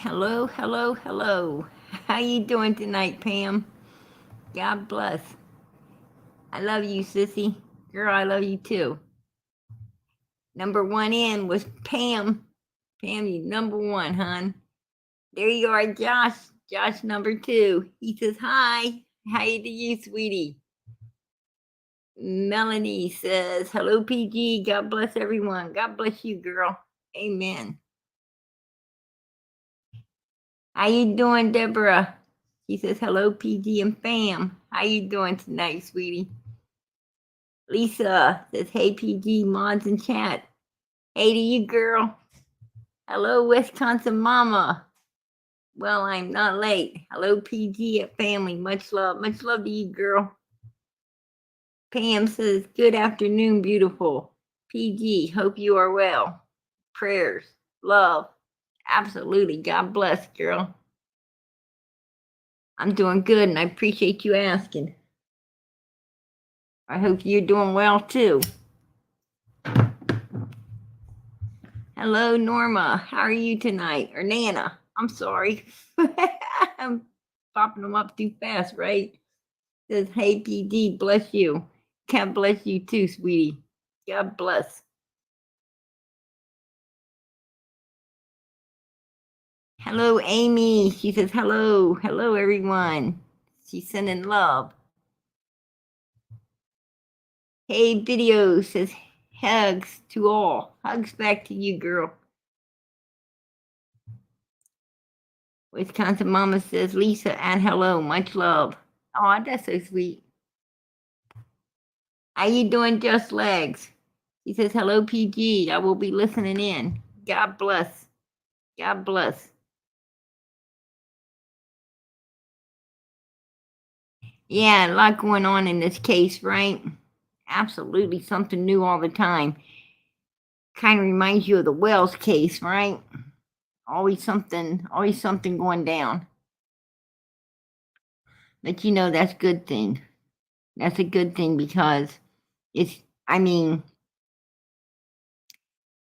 Hello, hello, hello. How you doing tonight, Pam? God bless. I love you, sissy. Girl, I love you too. Number one in was Pam. Pam, you number one, hon. There you are, Josh. Josh number two. He says hi. Hi to you, sweetie. Melanie says, hello, PG. God bless everyone. God bless you, girl. Amen. How you doing, Deborah? She says, hello, PG and fam. How you doing tonight, sweetie? Lisa says, hey, PG, mods in chat. Hey to you, girl. Hello, Wisconsin mama. Well, I'm not late. Hello, PG at family. Much love. Much love to you, girl. Pam says, good afternoon, beautiful. PG, hope you are well. Prayers, love. Absolutely. God bless, girl. I'm doing good, and I appreciate you asking. I hope you're doing well, too. Hello, Norma. How are you tonight? Or Nana. I'm sorry. I'm popping them up too fast, right? Says, hey, PD, bless you. God bless you too, sweetie. God bless. Hello, Amy. She says, hello. Hello, everyone. She's sending love. Hey, video says, hugs to all. Hugs back to you, girl. Wisconsin Mama says, Lisa, and hello. Much love. Oh, that's so sweet. How you doing, Just Legs? He says, hello, PG. I will be listening in. God bless. God bless. Yeah, a lot going on in this case, right? Absolutely something new all the time. Kind of reminds you of the Wells case, right? Always something going down. But you know, that's a good thing. That's a good thing because it's, I mean,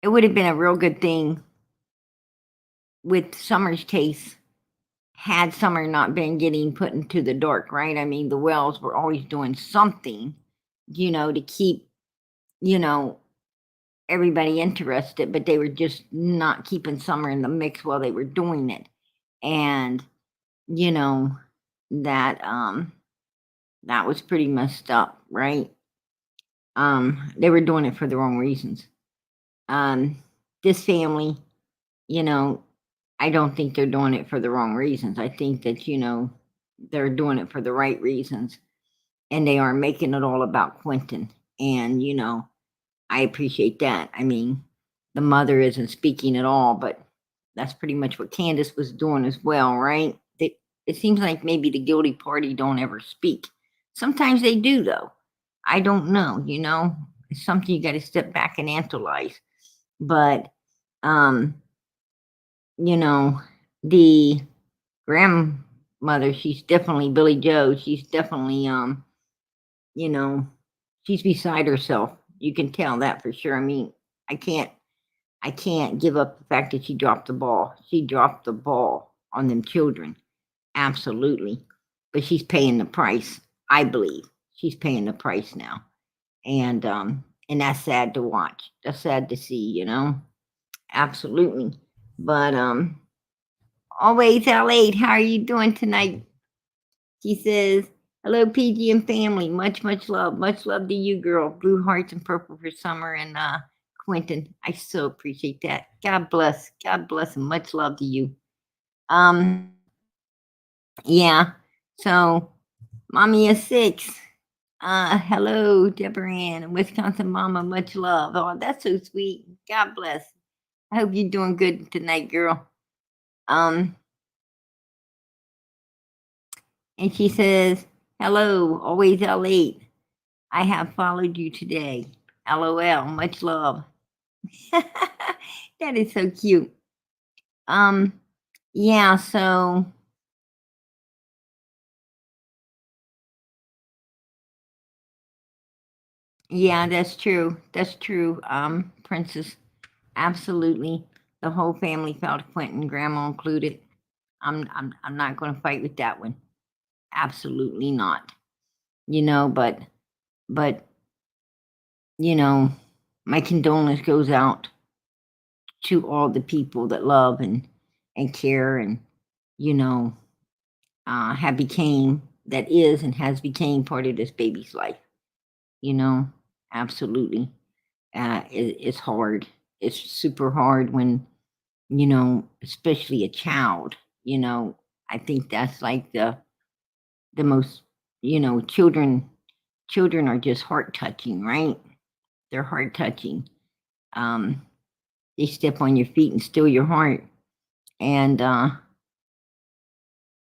it would have been a real good thing with Summer's case had Summer not been getting put into the dark, right? I mean, the Wells were always doing something, to keep, everybody interested, but they were just not keeping Summer in the mix while they were doing it. And, that that was pretty messed up, right? They were doing it for the wrong reasons. This family, I don't think they're doing it for the wrong reasons. I think that, they're doing it for the right reasons. And they are making it all about Quinton. And, I appreciate that. I mean, the mother isn't speaking at all, but that's pretty much what Candace was doing as well, right? It seems like maybe the guilty party don't ever speak. Sometimes they do, though. I don't know, It's something you got to step back and analyze. But, the grandmother, she's definitely Billy Joe. She's definitely, she's beside herself. You can tell that for sure. I mean, I can't give up the fact that she dropped the ball. She dropped the ball on them children. Absolutely. But she's paying the price, I believe. She's paying the price now. And that's sad to watch. That's sad to see, Absolutely. But always L8, how are you doing tonight? She says, hello, PG and family. Much, much love. Much love to you, girl. Blue hearts and purple for Summer and Quinton. I so appreciate that. God bless. God bless and much love to you. Yeah. So, mommy is 6. Hello, Deborah Ann and Wisconsin Mama. Much love. Oh, that's so sweet. God bless. I hope you're doing good tonight, girl. And she says, hello, always L8. I have followed you today. LOL. Much love. That is so cute. Yeah, so yeah, that's true. That's true. Princess. Absolutely. The whole family felt Quentin, grandma included. I'm not going to fight with that one. Absolutely not. You know, but you know, my condolence goes out to all the people that love and care and you know have became that is and has became part of this baby's life. You know, absolutely. It's hard. It's super hard when especially a child. You know, I think that's like the most. Children are just heart touching, right? They're heart touching. Um, they step on your feet and steal your heart, and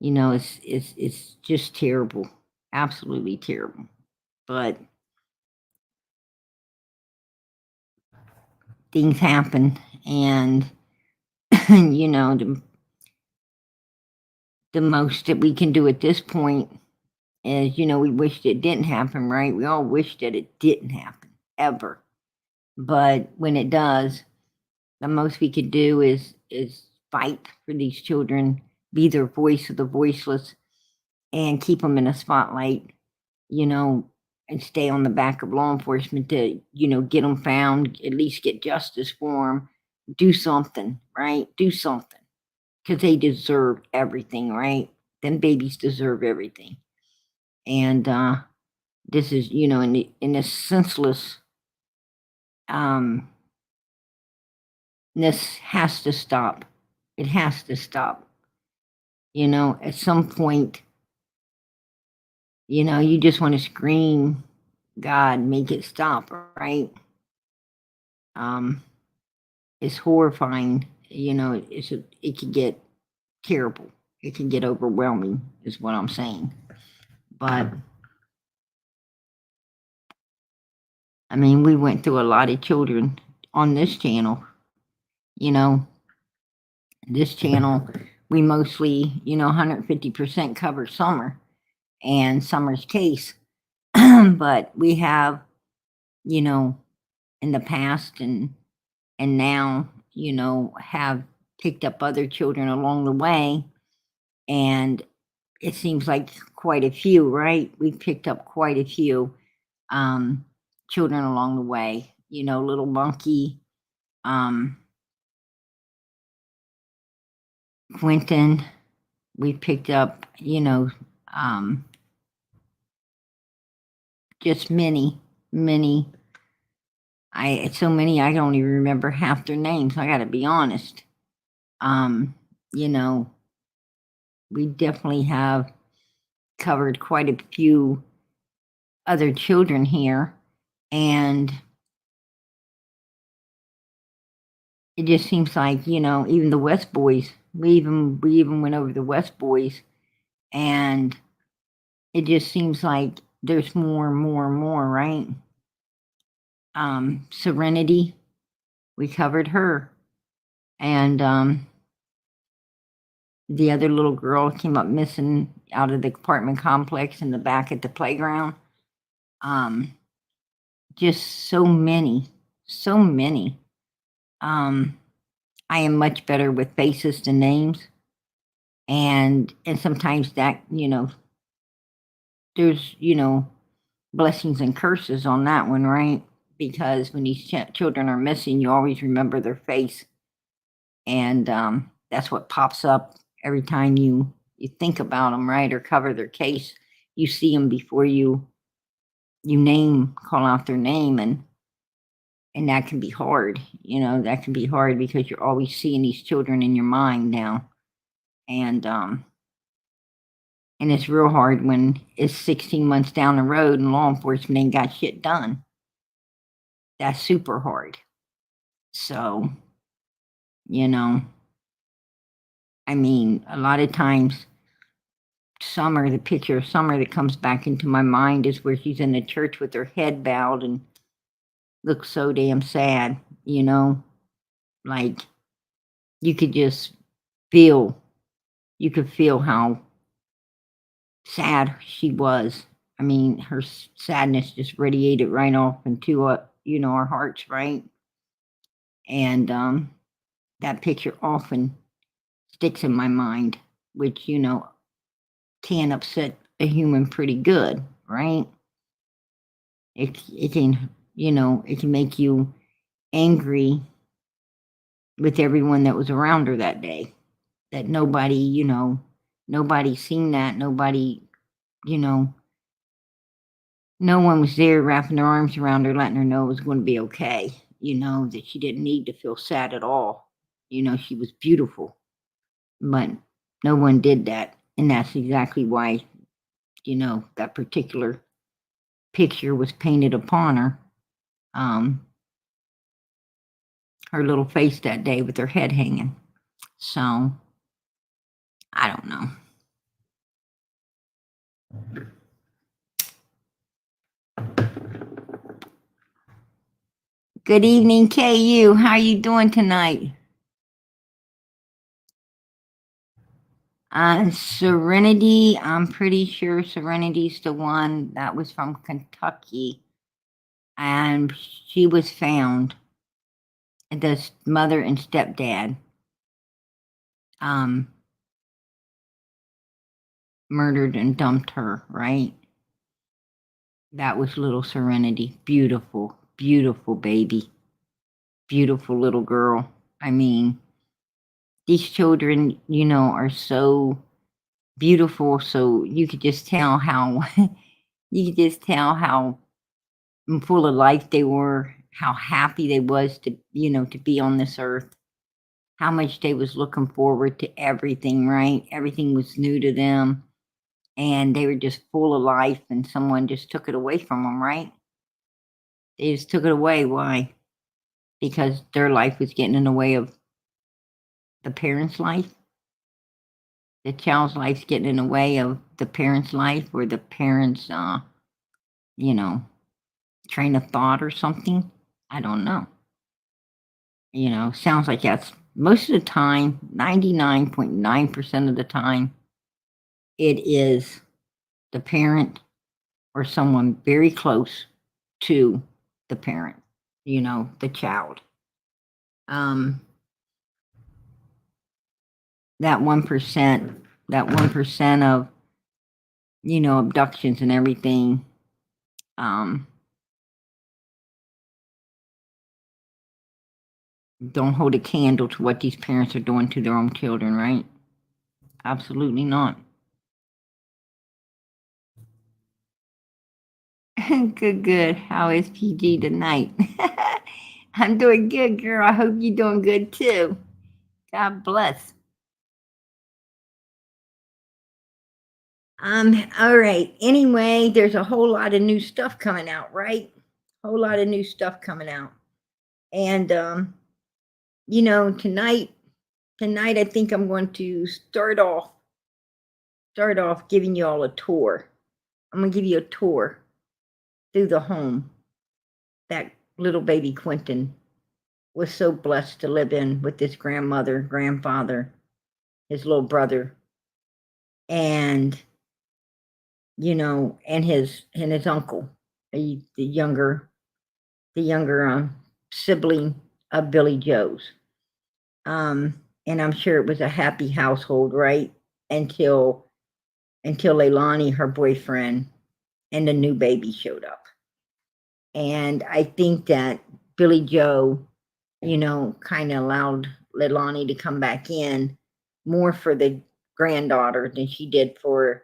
it's just terrible, absolutely terrible. But things happen, and the most that we can do at this point is we wished it didn't happen, right? We all wish that it didn't happen ever, but when it does, the most we could do is fight for these children, be their voice of the voiceless, and keep them in a spotlight, you know, and stay on the back of law enforcement to, get them found, at least get justice for them, do something, right? Do something because they deserve everything, right? Them babies deserve everything. And this is, in this senseless, um, this has to stop. It has to stop. At some point, you just want to scream, God, make it stop, right? Um, it's horrifying. It can get terrible. It can get overwhelming, is what I'm saying. But I mean, we went through a lot of children on this channel. You know, this channel, we mostly, 150% cover Summer and Summer's case. But we have, you know, in the past and now, have picked up other children along the way. And it seems like quite a few, right? We've picked up quite a few um, children along the way. Little Monkey, um, Quinton. We picked up, um, just many, many. So many I don't even remember half their names. I got to be honest. Um, you know, we definitely have covered quite a few other children here, and it just seems like even the West Boys. We even went over the West Boys, and it just seems like there's more and more and more, right? Serenity, we covered her, and the other little girl came up missing out of the apartment complex in the back at the playground. Um, just so many, so many. Um, I am much better with faces than names, and sometimes that there's blessings and curses on that one, right? Because when these children are missing, you always remember their face, and that's what pops up every time you think about them, right? Or cover their case. You see them before you call out their name, and that can be hard. That can be hard because you're always seeing these children in your mind now, and it's real hard when it's 16 months down the road and law enforcement ain't got shit done. That's super hard. So, you know, I mean, a lot of times, Summer, the picture of Summer that comes back into my mind is where she's in the church with her head bowed and looks so damn sad, like you could just feel, you could feel how sad she was. I mean, her sadness just radiated right off into our hearts, right? And that picture often sticks in my mind, which, can upset a human pretty good, right? It can, it can make you angry with everyone that was around her that day. That nobody, nobody seen that. Nobody, you know, no one was there wrapping their arms around her, letting her know it was going to be okay. That she didn't need to feel sad at all. She was beautiful, but no one did that. And that's exactly why, that particular picture was painted upon her. Her little face that day with her head hanging. So, I don't know. Good evening, KU. How you doing tonight? Serenity, I'm pretty sure Serenity's the one that was from Kentucky. And she was found, the mother and stepdad, murdered and dumped her, right? That was little Serenity. Beautiful, beautiful baby. Beautiful little girl. I mean, these children, are so beautiful. So you could just tell how, you could just tell how full of life they were, how happy they was to, to be on this earth, how much they was looking forward to everything, right? Everything was new to them, and they were just full of life, and someone just took it away from them, right? They just took it away. Why? Because their life was getting in the way of the parents' life. The child's life's getting in the way of the parents' life, or the parents' you know, train of thought or something. I don't know. Sounds like that's most of the time, 99.9% of the time, it is the parent or someone very close to the parent, the child. Um, that 1%, that 1% of, abductions and everything, um, don't hold a candle to what these parents are doing to their own children, right? Absolutely not. Good, good. How is PG tonight? I'm doing good, girl. I hope you're doing good too. God bless. All right. Anyway, there's a whole lot of new stuff coming out, right? Whole lot of new stuff coming out. And tonight I think I'm going to start off giving you all a tour. I'm gonna give you a tour through the home that little baby Quinton was so blessed to live in with his grandmother, grandfather, his little brother, and and his uncle, the younger sibling of Billy Joe's. And I'm sure it was a happy household, right? Until Leilani, her boyfriend, and the new baby showed up. And I think that Billy Joe, kind of allowed Leilani to come back in more for the granddaughter than she did for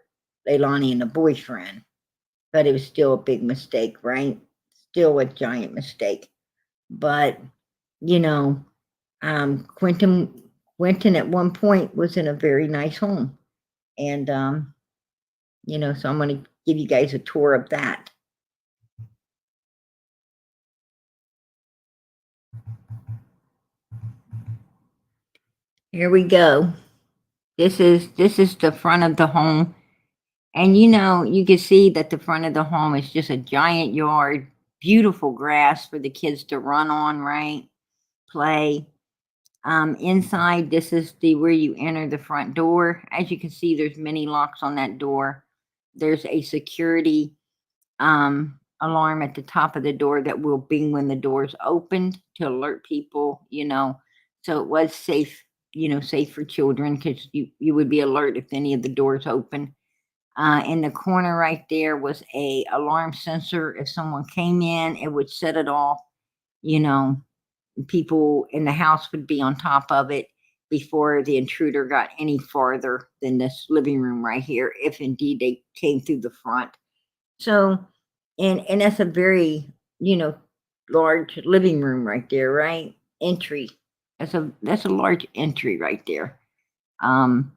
Leilani and the boyfriend. But it was still a big mistake, right? Still a giant mistake. But, you know, Quentin at one point was in a very nice home. And, so I'm going to give you guys a tour of that. Here we go. This is the front of the home. And you can see that the front of the home is just a giant yard, beautiful grass for the kids to run on, right? Play. Inside, this is the where you enter the front door. As you can see, there's many locks on that door. There's a security alarm at the top of the door that will bing when the door's opened to alert people, So it was safe, safe for children because you would be alert if any of the doors open. In the corner right there was a alarm sensor. If someone came in, it would set it off. You know, people in the house would be on top of it before the intruder got any farther than this living room right here, if indeed they came through the front. So, and that's a very, you know, large living room right there, right? Entry. That's a large entry right there. Um,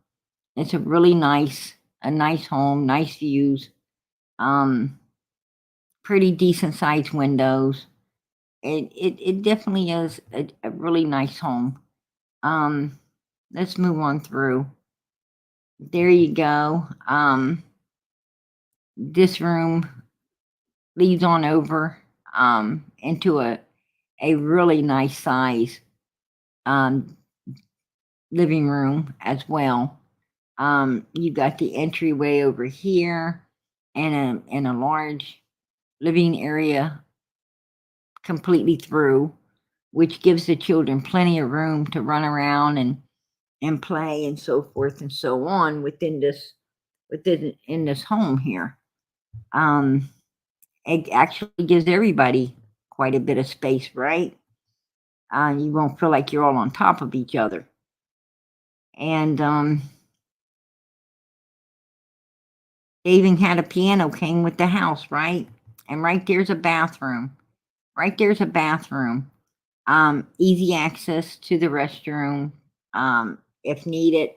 it's a nice home, nice views, um, pretty decent sized windows. It definitely is a really nice home. Um, let's move on through. There you go. This room leads on over into a really nice size um, living room as well. You got the entryway over here and a large living area completely through, which gives the children plenty of room to run around and play and so forth and so on within in this home here. Um, it actually gives everybody quite a bit of space, right? You won't feel like you're all on top of each other. And they even had a piano came with the house, right? And right there's a bathroom. Right there's a bathroom. Easy access to the restroom if needed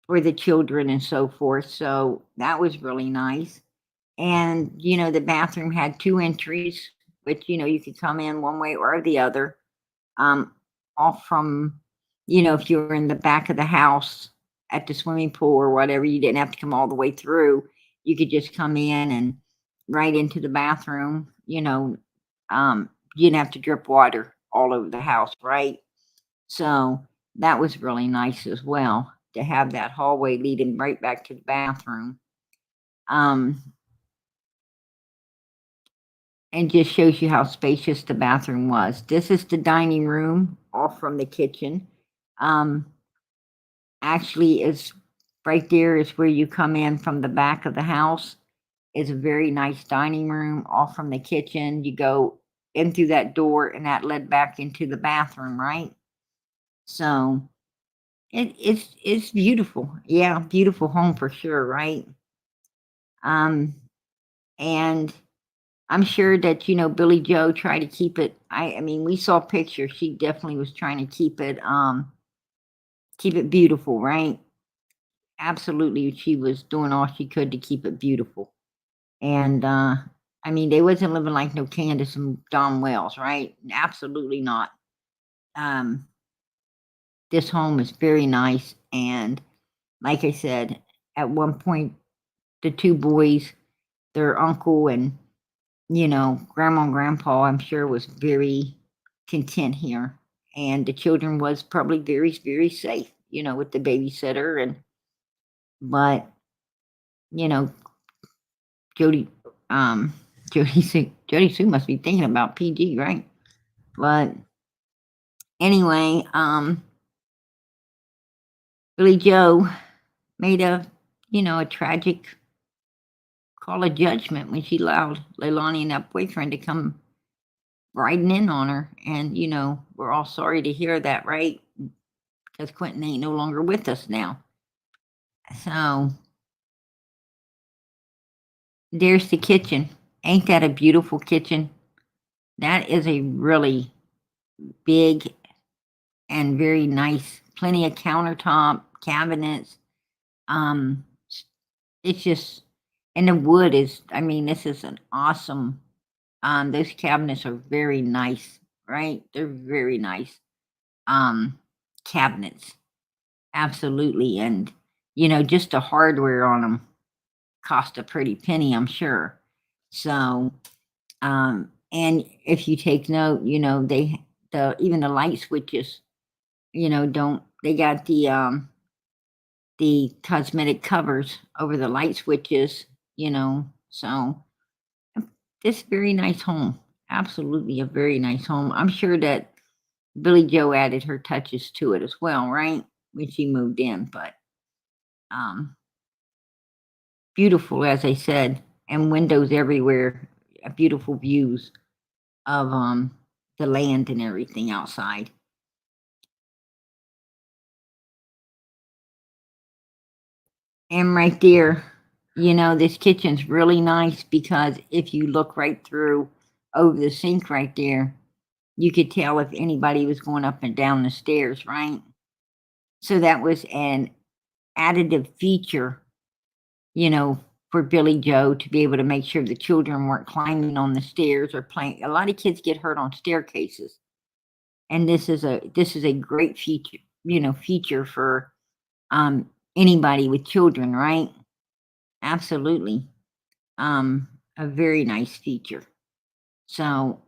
for the children and so forth. So that was really nice. And, the bathroom had two entries, which, you could come in one way or the other. Um, off from, if you were in the back of the house at the swimming pool or whatever, you didn't have to come all the way through. You could just come in and right into the bathroom, you didn't have to drip water all over the house, right? So that was really nice as well to have that hallway leading right back to the bathroom. Um, and just shows you how spacious the bathroom was. This is the dining room off from the kitchen. Um, actually, is right there is where you come in from the back of the house. It's a very nice dining room off from the kitchen. You go in through that door, and that led back into the bathroom, right? So it's beautiful. Yeah, beautiful home for sure, right? Um, and I'm sure that Billy Joe tried to keep it. I mean, we saw pictures. She definitely was trying to keep it beautiful, right? Absolutely, she was doing all she could to keep it beautiful. And I mean, they wasn't living like no Candace and Don Wells, right? Absolutely not. Um, this home is very nice, and like I said, at one point, the two boys, their uncle and grandma and grandpa, I'm sure was very content here. And the children was probably very, very safe, with the babysitter but, you know, Jody, um, Jody Sue must be thinking about PG, right? But anyway, Billy Joe made a tragic call of judgment when she allowed Leilani and that boyfriend to come riding in on her. And, we're all sorry to hear that, right? Because Quinton ain't no longer with us now. So there's the kitchen. Ain't that a beautiful kitchen? That is a really big and very nice, plenty of countertop, cabinets. Um, it's just, and the wood is, I mean, this is an awesome, those cabinets are very nice, right? They're very nice, um, cabinets. Absolutely. And, just the hardware on them cost a pretty penny, I'm sure. So, and if you take note, even the light switches, don't they got the cosmetic covers over the light switches, so this very nice home. Absolutely a very nice home. I'm sure that Billie Joe added her touches to it as well, right? When she moved in, but um, beautiful, as I said, and windows everywhere, beautiful views of the land and everything outside. And right there, this kitchen's really nice because if you look right through over the sink right there, you could tell if anybody was going up and down the stairs, right? So that was an additive feature, for Billy Joe to be able to make sure the children weren't climbing on the stairs or playing. A lot of kids get hurt on staircases, and this is a great feature, feature for anybody with children, right? Absolutely. A very nice feature. So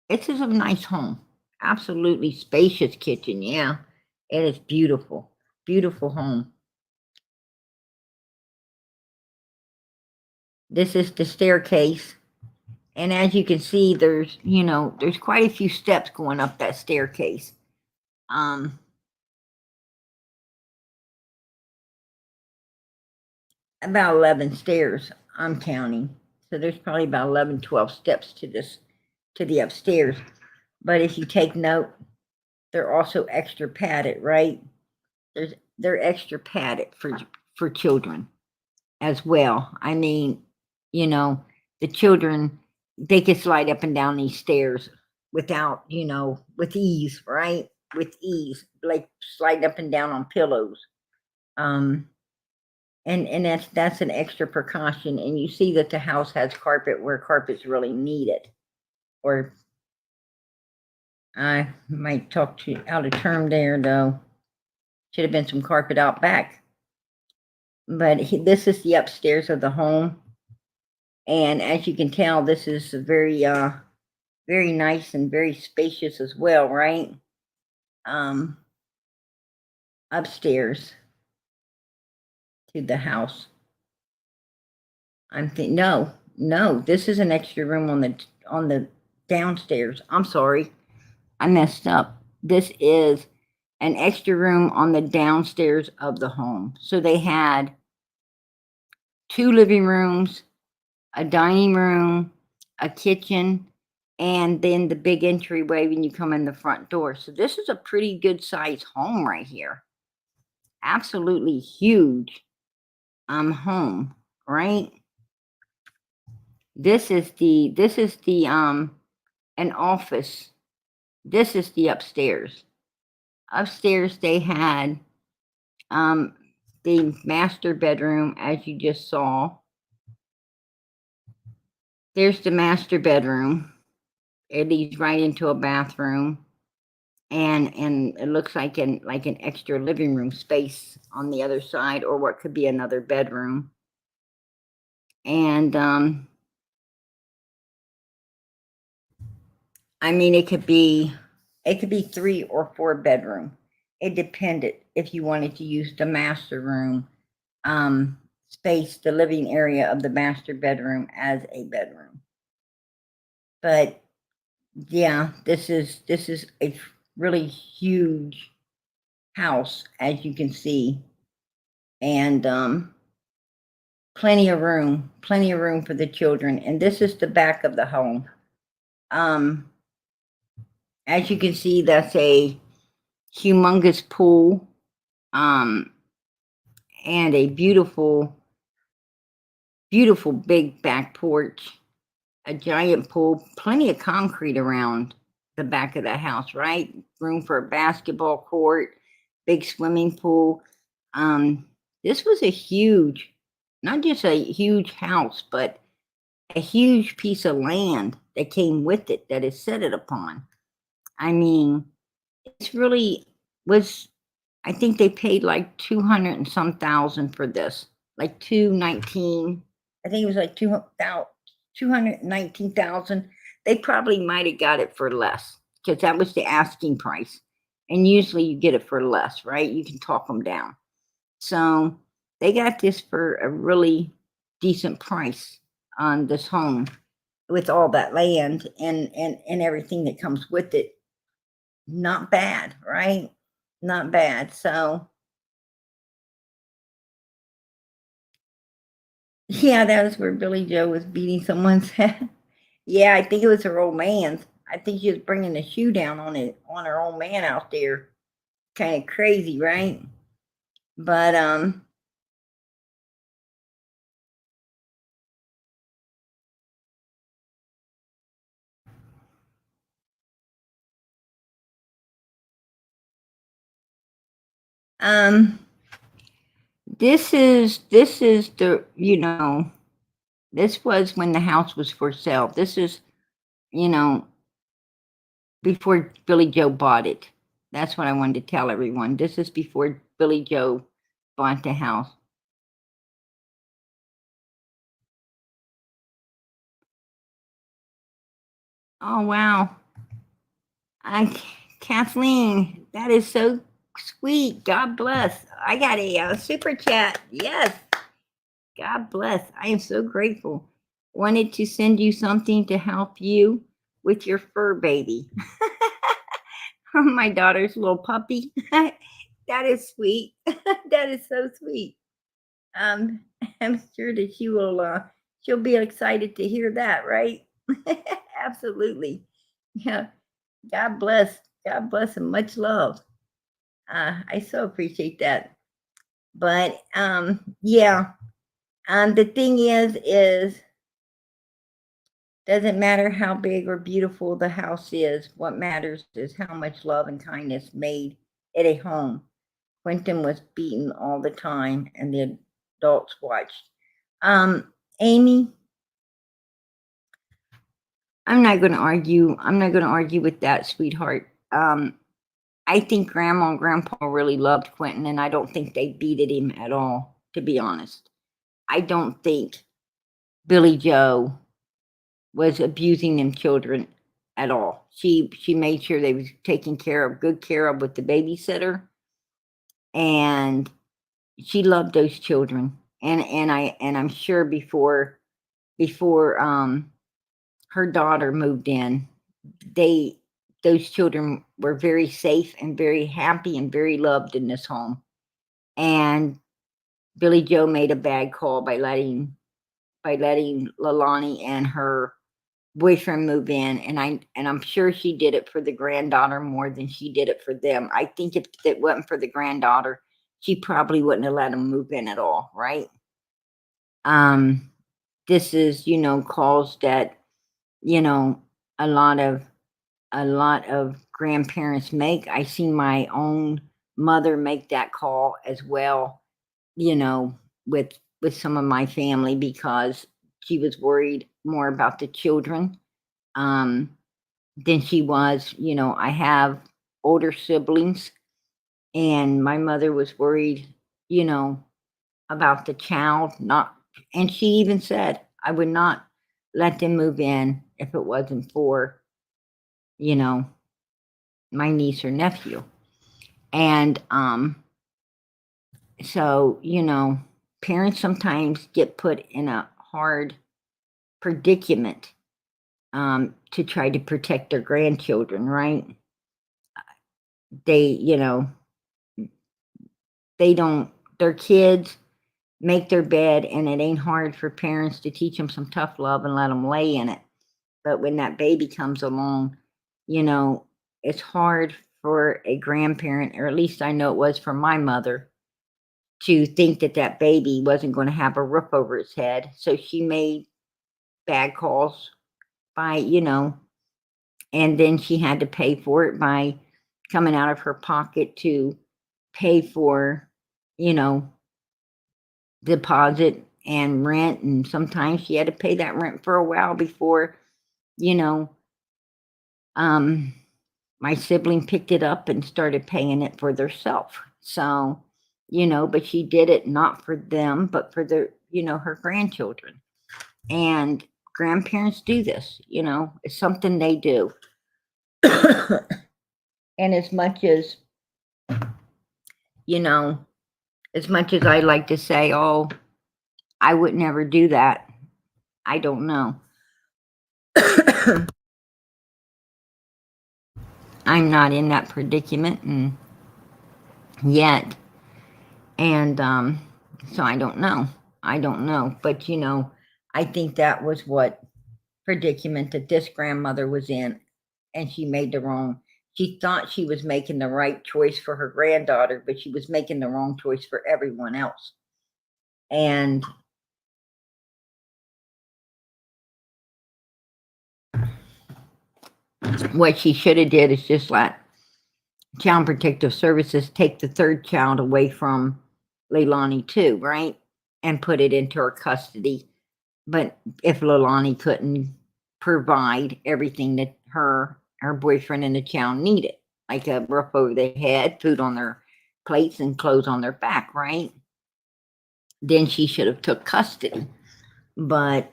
it's just a nice home. Absolutely spacious kitchen. Yeah, it is beautiful. Beautiful home. This is the staircase. And as you can see, there's quite a few steps going up that staircase. Um, about 11 stairs, I'm counting. So there's probably about 11, 12 steps to the upstairs. But if you take note, they're also extra padded, right? They're extra padded for children as well. I mean, the children, they could slide up and down these stairs without, with ease, right? With ease, like slide up and down on pillows. Um, and that's an extra precaution. And you see that the house has carpet where carpet's really needed. Or I might talk to out of term there though. Should have been some carpet out back. But this is the upstairs of the home. And as you can tell, this is very nice and very spacious as well, right? Um, Upstairs to the house. I'm thinking, no, this is an extra room on the downstairs. I'm sorry, I messed up. This is an extra room on the downstairs of the home. So they had 2 living rooms, a dining room, a kitchen, and then the big entryway when you come in the front door. So this is a pretty good sized home right here. Absolutely huge home, right? This is the an office. This is the upstairs. Upstairs they had um the master bedroom, as you just saw. There's the master bedroom. It leads right into a bathroom, and it looks like an extra living room space on the other side, or what could be another bedroom. And I mean, it could be 3 or 4 bedroom. It depended if you wanted to use the master room space, the living area of the master bedroom as a bedroom. But yeah, this is a really huge house, as you can see, and plenty of room for the children. And this is the back of the home. Um, as you can see, that's a humongous pool, um, and a beautiful, beautiful big back porch, a giant pool, plenty of concrete around the back of the house, right? Room for a basketball court, big swimming pool. This was a huge, not just a huge house, but a huge piece of land that came with it that it set it upon. I mean, it's really was. I think they paid like 200 and some thousand for this, like 219. I think it was like 219,000. They probably might have got it for less because that was the asking price. And usually you get it for less, right? You can talk them down. So they got this for a really decent price on this home with all that land and everything that comes with it. not bad, right? Not bad. So, yeah, that was where Billy Joe was beating someone's head. Yeah, I think it was her old man's. I think she was bringing the shoe down on it on her old man out there. Kind of crazy, right? But um this is the this was when the house was for sale. This is, you know, before Billy Joe bought it. That's what I wanted to tell everyone. This is before Billy Joe bought the house. Oh wow. I Kathleen, that is so sweet. God bless. I got a super chat. Yes. God bless. I am so grateful. Wanted to send you something to help you with your fur baby. My daughter's little puppy. That is sweet. That is so sweet. Um, I'm sure that she'll be excited to hear that, right? Absolutely. Yeah. God bless. God bless and much love. I so appreciate that. But yeah. The thing is doesn't matter how big or beautiful the house is. What matters is how much love and kindness made it a home. Quentin was beaten all the time, and the adults watched. Amy, I'm not going to argue. I'm not going to argue with that, sweetheart. I think Grandma and Grandpa really loved Quentin, and I don't think they beated him at all. To be honest, I don't think Billy Joe was abusing them children at all. She made sure they was taken good care of with the babysitter, and she loved those children. And I'm sure before her daughter moved in, they those children were very safe and very happy and very loved in this home. And Billy Joe made a bad call by letting Leilani and her boyfriend move in, and I'm sure she did it for the granddaughter more than she did it for them. I think if it wasn't for the granddaughter, she probably wouldn't have let them move in at all, right? Um, this is, calls that, you know, a lot of grandparents make. I see my own mother make that call as well, you know, with some of my family because she was worried more about the children. Um, than she was. I have older siblings, and my mother was worried, you know, about the child. Not, and she even said, I would not let them move in if it wasn't for, you know, my niece or nephew. And so, parents sometimes get put in a hard predicament to try to protect their grandchildren, right? They, they don't, their kids make their bed, and it ain't hard for parents to teach them some tough love and let them lay in it. But when that baby comes along, you know, it's hard for a grandparent, or at least I know it was for my mother, to think that that baby wasn't going to have a roof over its head. So she made bad calls by, and then she had to pay for it by coming out of her pocket to pay for, you know, deposit and rent, and sometimes she had to pay that rent for a while before, you know, um, my sibling picked it up and started paying it for theirself. So, but she did it not for them, but for her grandchildren. And grandparents do this, it's something they do. And you know, as much as I like to say, oh, I would never do that, I don't know. I'm not in that predicament and yet. And so I don't know. I don't know. But, I think that was what predicament that this grandmother was in. And she made the wrong. She thought she was making the right choice for her granddaughter, but she was making the wrong choice for everyone else. And what she should have did is just let Child Protective Services take the third child away from Leilani too, right? And put it into her custody. But if Leilani couldn't provide everything that her boyfriend and the child needed, like a roof over their head, food on their plates, and clothes on their back, right? Then she should have took custody. But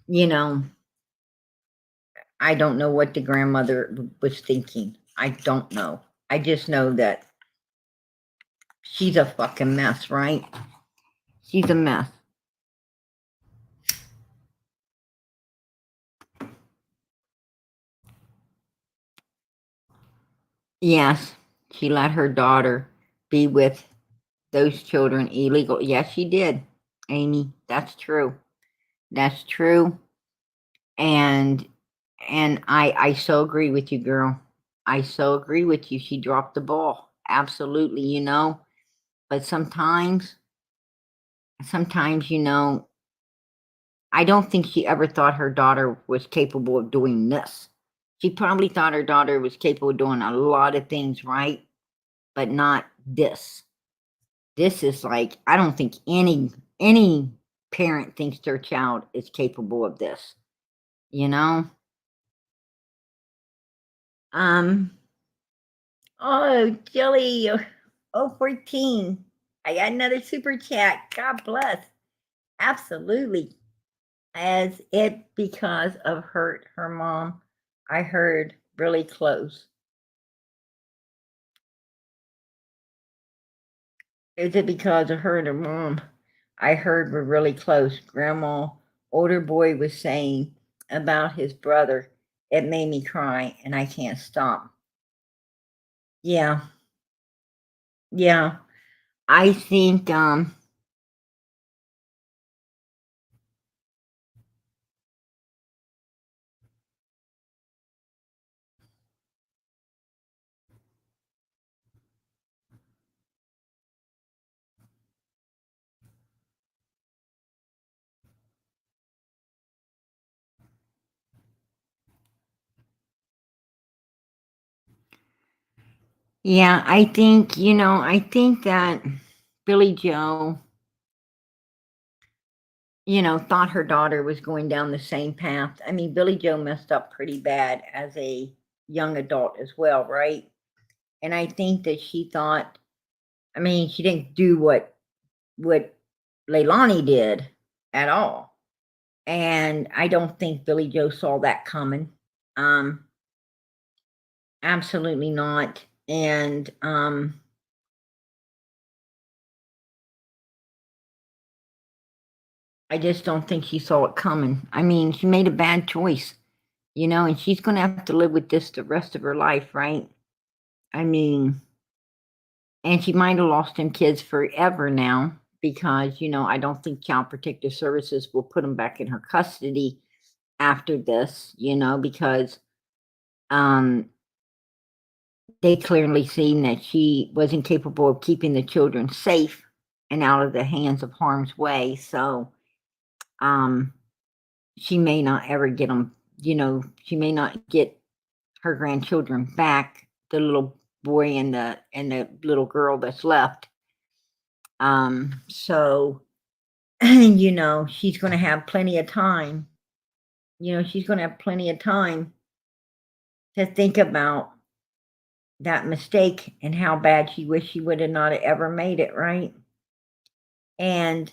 you know, I don't know what the grandmother was thinking. I don't know. I just know that she's a fucking mess, right? She's a mess. Yes, she let her daughter be with those children illegal. Yes, she did, Amy. That's true. That's true. And I so agree with you, girl. I so agree with you. She dropped the ball. Absolutely, But sometimes, I don't think she ever thought her daughter was capable of doing this. She probably thought her daughter was capable of doing a lot of things, right? But not this. This is like, I don't think any parent thinks their child is capable of this, you know? Um, oh, Jilly, oh, 14. I got another super chat. God bless. Absolutely. As it because of hurt her mom, I heard really close. Is it because of her and her mom? I heard we're really close. Grandma, older boy was saying about his brother. It made me cry and I can't stop. Yeah. Yeah. I think yeah, I think that Billy Joe, thought her daughter was going down the same path. I mean, Billy Joe messed up pretty bad as a young adult as well, right? And I think that she thought, I mean, she didn't do what Leilani did at all. And I don't think Billy Joe saw that coming. Um, Absolutely not. And I just don't think she saw it coming. I mean, she made a bad choice, and she's going to have to live with this the rest of her life, right? I mean, and she might have lost them kids forever now because, I don't think Child Protective Services will put them back in her custody after this, because um, they clearly seen that she wasn't capable of keeping the children safe and out of the hands of harm's way. So, um, she may not ever get them. She may not get her grandchildren back. The little boy and the little girl that's left. So, she's going to have plenty of time. She's going to have plenty of time to think about that mistake and how bad she wished she would have not ever made it, right? And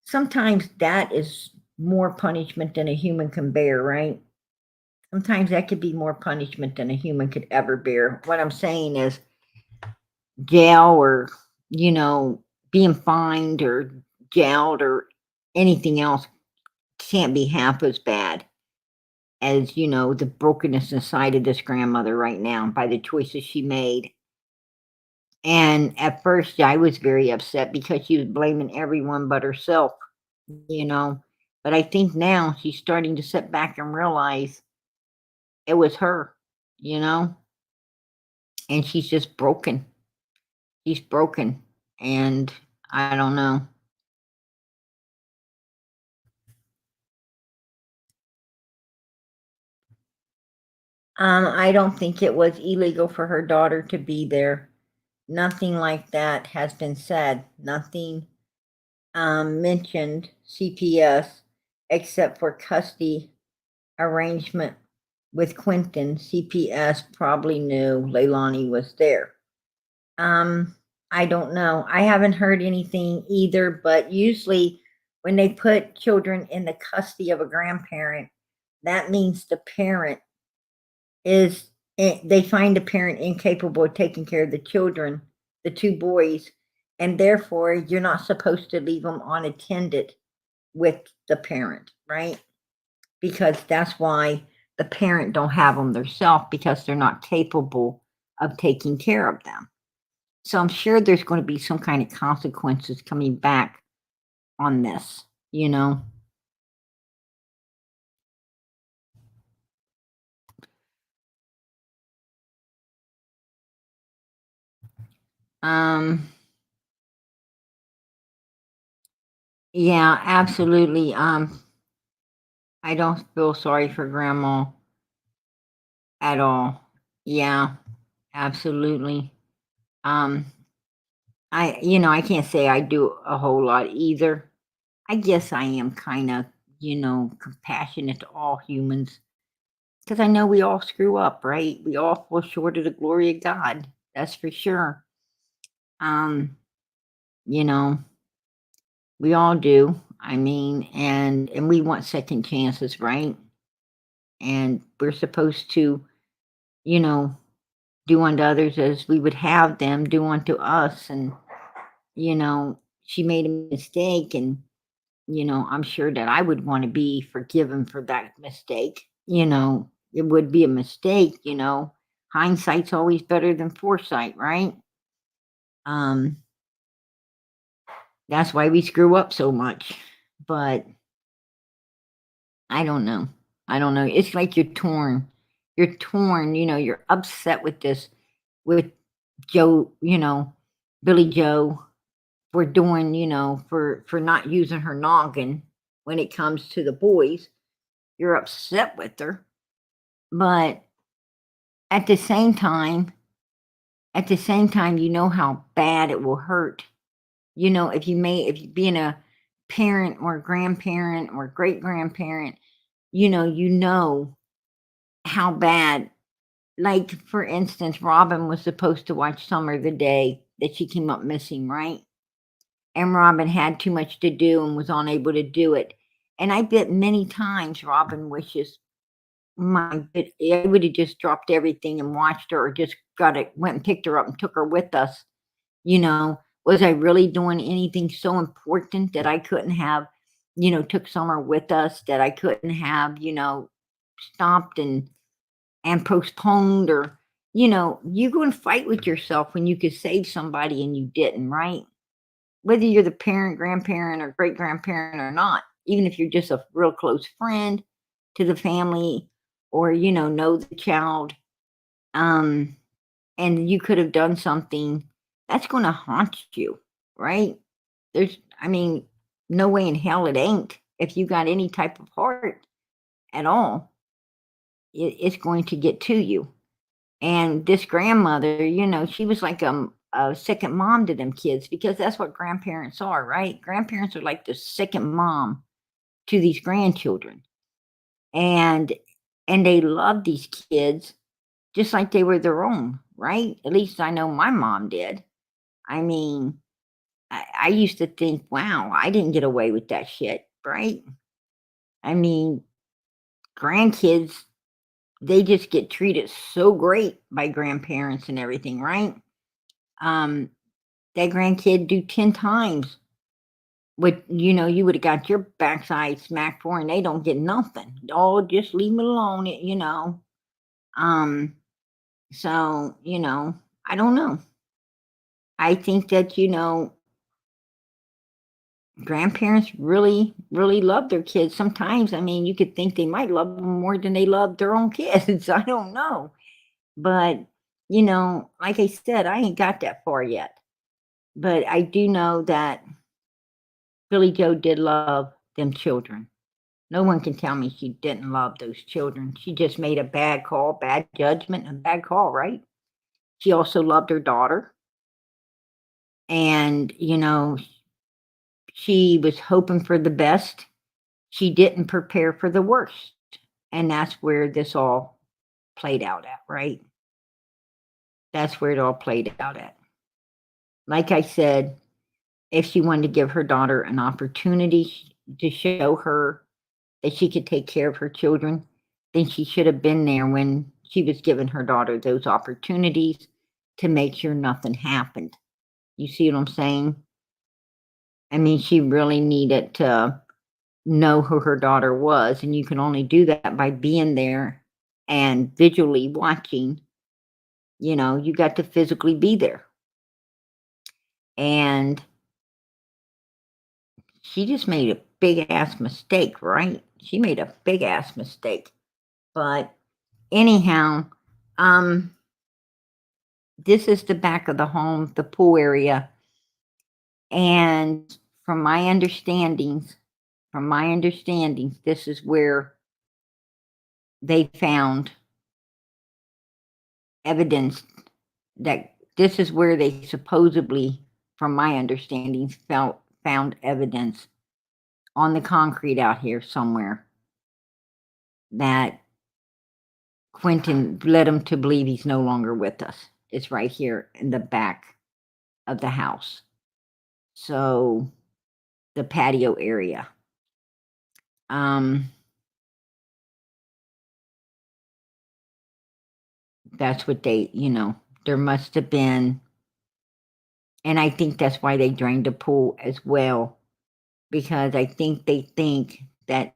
sometimes that is more punishment than a human can bear, right? Sometimes that could be more punishment than a human could ever bear. What I'm saying is jail or, you know, being fined or jailed or anything else can't be half as bad as, the brokenness inside of this grandmother right now by the choices she made. And at first, I was very upset because she was blaming everyone but herself, you know. But I think now she's starting to sit back and realize it was her, you know, and she's just broken. She's broken. And I don't know. I don't think it was illegal for her daughter to be there. Nothing like that has been said. Nothing mentioned CPS except for custody arrangement with Quinton. CPS probably knew Leilani was there. Um, I don't know. I haven't heard anything either, but usually when they put children in the custody of a grandparent, that means the parent is they find the parent incapable of taking care of the children, the two boys, and therefore you're not supposed to leave them unattended with the parent, right? Because that's why the parent don't have them themselves because they're not capable of taking care of them. So I'm sure there's going to be some kind of consequences coming back on this, you know. Um yeah, absolutely. I don't feel sorry for grandma at all. Yeah, absolutely. Um I can't say I do a whole lot either. I guess I am kind of, compassionate to all humans because I know we all screw up, right? We all fall short of the glory of God. That's for sure. Um, you know, we all do. I mean, and we want second chances, right? And we're supposed to, you know, do unto others as we would have them do unto us. And, she made a mistake and I'm sure that I would want to be forgiven for that mistake. It would be a mistake, Hindsight's always better than foresight, right? Um, that's why we screw up so much. But I don't know. I don't know. It's like you're torn. You're torn, you're upset with with Joe, Billy Joe for doing, for not using her noggin when it comes to the boys. You're upset with her. But at the same time you know how bad it will hurt. If you being a parent or a grandparent or great grandparent, you know how bad. Like, for instance, Robin was supposed to watch Summer the day that she came up missing, right? And Robin had too much to do and was unable to do it. And I bet many times Robin wishes I would have just dropped everything and watched her, or just went and picked her up and took her with us. Was I really doing anything so important that I couldn't have, took Summer with us, that I couldn't have, stopped and postponed, or, you go and fight with yourself when you could save somebody and you didn't, right? Whether you're the parent, grandparent, or great grandparent or not, even if you're just a real close friend to the family, or, know the child, um, and you could have done something that's going to haunt you, right? I mean, no way in hell it ain't. If you got any type of heart at all, it's going to get to you. And this grandmother, she was like a second mom to them kids, because that's what grandparents are, right? Grandparents are like the second mom to these grandchildren. And they love these kids just like they were their own, right? At least I know my mom did. I mean, I used to think, wow, I didn't get away with that shit, right? I mean, grandkids, they just get treated so great by grandparents and everything, right? Um, that grandkid do 10 times you would have got your backside smacked for, and they don't get nothing. Oh, just leave me alone, Um, so, I don't know. I think that, grandparents really, really love their kids. Sometimes, I mean, you could think they might love them more than they love their own kids. I don't know. But, like I said, I ain't got that far yet. But I do know that Billy Joe did love them children. No one can tell me she didn't love those children. She just made a bad call, bad judgment, and a bad call, right? She also loved her daughter. And, she was hoping for the best. She didn't prepare for the worst. And that's where this all played out at, right? That's where it all played out at. Like I said, if she wanted to give her daughter an opportunity to show her that she could take care of her children, then she should have been there when she was giving her daughter those opportunities to make sure nothing happened. You see what I'm saying? I mean, she really needed to know who her daughter was, and you can only do that by being there and visually watching. You got to physically be there. And she just made a big ass mistake, right? She made a big ass mistake. But anyhow, this is the back of the home, the pool area. And from my understandings, this is where they found evidence that this is where they supposedly, from my understandings, found evidence on the concrete out here somewhere that Quinton led them to believe he's no longer with us. It's right here in the back of the house. So the patio area. Um, that's what there must have been, and I think that's why they drained the pool as well, because I think they think that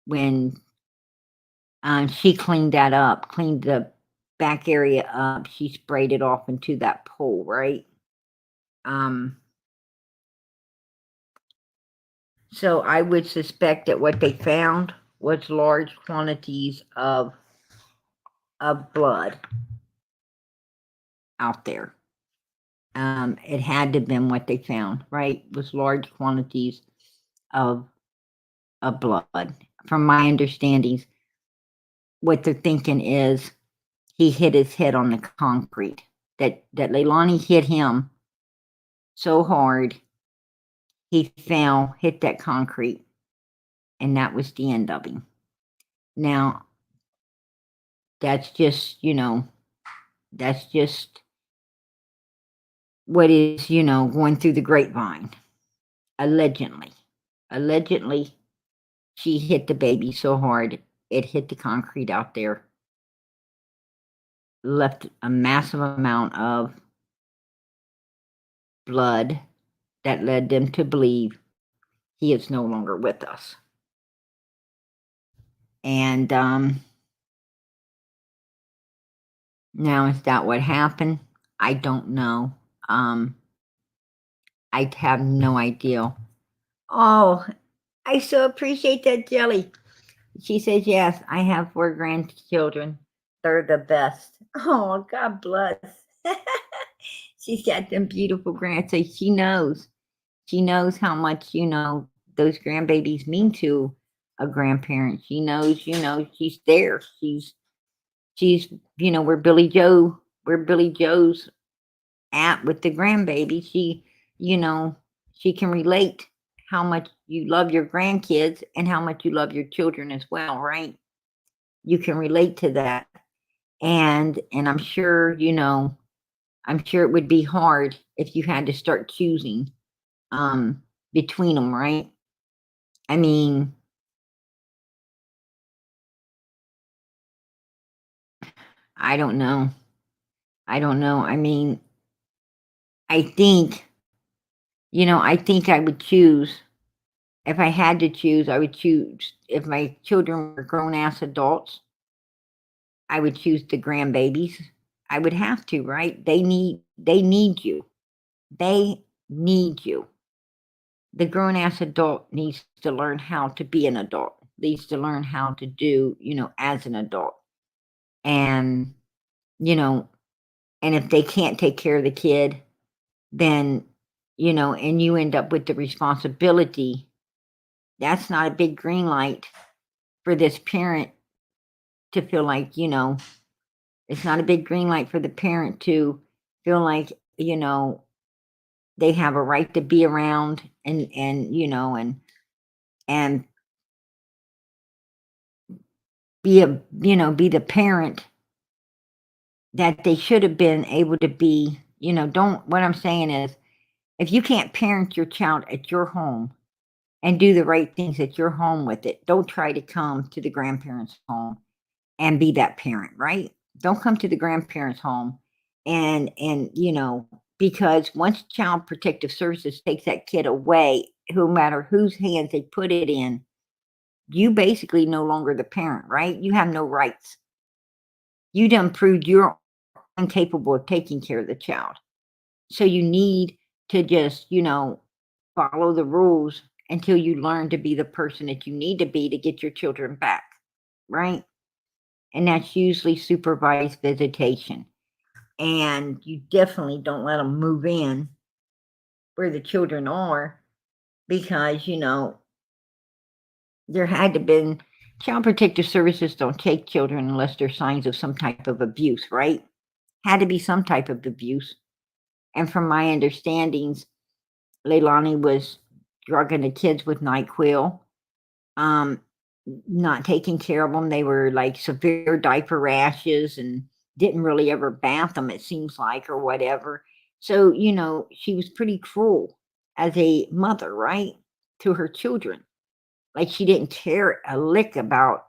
when she cleaned that up, cleaned the back area up, she sprayed it off into that pool, right? Um, so I would suspect that what they found was large quantities of blood out there. It had to have been what they found, right? Was large quantities of blood. From my understandings, what they're thinking is he hit his head on the concrete. That Leilani hit him so hard he fell, hit that concrete, and that was the end of him. Now, that's just that's just what is going through the grapevine. Allegedly, she hit the baby so hard it hit the concrete out there, left a massive amount of blood that led them to believe he is no longer with us. And now, is that what happened? I don't know. Um, I have no idea. Oh, I so appreciate that, Jelly. She says, yes, I have 4 grandchildren. They're the best. Oh, God bless. She's got them beautiful grandsons. So she knows. She knows how much, those grandbabies mean to a grandparent. She knows, she's there. She's, where Billy Joe's at with the grandbaby. You know, she can relate how much you love your grandkids and how much you love your children as well, right? You can relate to that. And I'm sure it would be hard if you had to start choosing between them, right? I mean, I don't know. I don't know. I mean, I think I think I would choose, if I had to choose, I would choose, if my children were grown ass adults, I would choose the grandbabies. I would have to, right? They need you. They need you. The grown ass adult needs to learn how to be an adult, needs to learn how to do, as an adult. And, you know, and if they can't take care of the kid, then, and you end up with the responsibility, that's not a big green light for this parent to feel like, it's not a big green light for the parent to feel like, they have a right to be around, and be the parent that they should have been able to be. Don't What I'm saying is, if you can't parent your child at your home and do the right things at your home with it, don't try to come to the grandparents' home and be that parent, right? Don't come to the grandparents' home and because once Child Protective Services takes that kid away, no matter whose hands they put it in, you basically no longer the parent, right? You have no rights. You done proved you're incapable of taking care of the child. So you need to just, follow the rules until you learn to be the person that you need to be to get your children back, right? And that's usually supervised visitation. And you definitely don't let them move in where the children are, because, there had to been Child Protective Services don't take children unless there's signs of some type of abuse, right? Had to be some type of abuse. And from my understandings, Leilani was drugging the kids with NyQuil, um, not taking care of them. They were like severe diaper rashes and didn't really ever bath them, it seems like, or whatever. So, she was pretty cruel as a mother, right? To her children. Like, she didn't care a lick about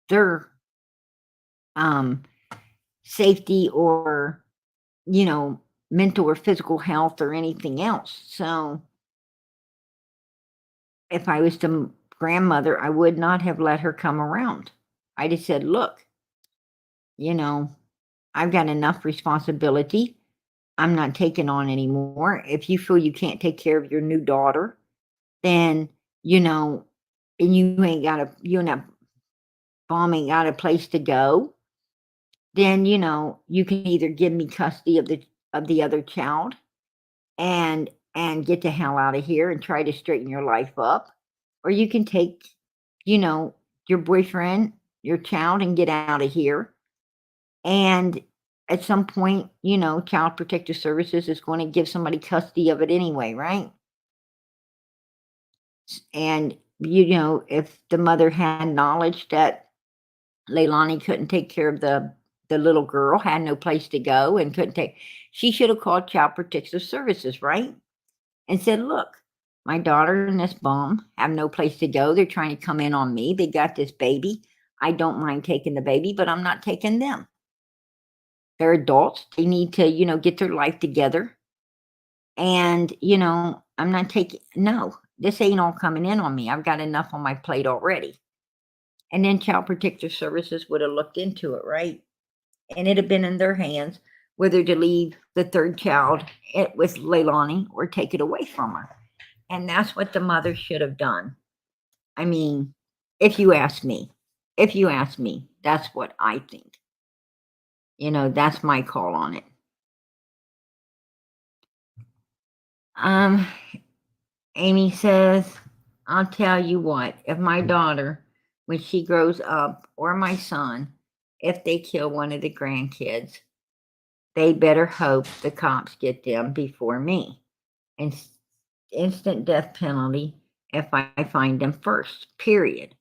their um safety, or, you know, mental or physical health or anything else. So if I was the grandmother, I would not have let her come around. I just said, look, you know, I've got enough responsibility. I'm not taking on anymore. If you feel you can't take care of your new daughter, then, you know, and you and that mom ain't got a place to go, then, you can either give me custody of the other child and get the hell out of here and try to straighten your life up, or you can take, you know, your boyfriend, your child, and get out of here. And at some point, Child Protective Services is going to give somebody custody of it anyway, right? And, if the mother had knowledge that Leilani couldn't take care of the little girl, had no place to go, and couldn't take, she should have called Child Protective Services, right? And said, look, my daughter and this bum have no place to go. They're trying to come in on me. They got this baby. I don't mind taking the baby, but I'm not taking them. They're adults. They need to, get their life together. And, I'm not taking, no, this ain't all coming in on me. I've got enough on my plate already. And then Child Protective Services would have looked into it, right? And it'd have been in their hands whether to leave the third child with Leilani or take it away from her. And that's what the mother should have done. I mean, if you ask me, that's what I think. That's my call on it. Um, Amy says, I'll tell you what, if my daughter, when she grows up, or my son, if they kill one of the grandkids, they better hope the cops get them before me. And instant death penalty if I find them first, period.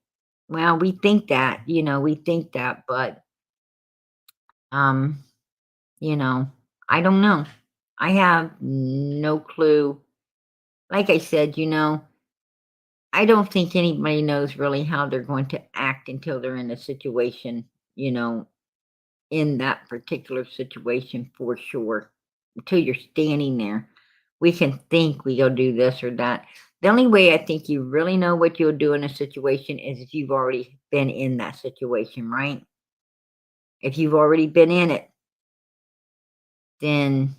Well, we think that, but, um, I don't know. I have no clue. Like I said, I don't think anybody knows really how they're going to act until they're in a situation, in that particular situation, for sure, until you're standing there we can think we go do this or that. The only way I think you really know what you'll do in a situation is if you've already been in that situation, right? If you've already been in it, then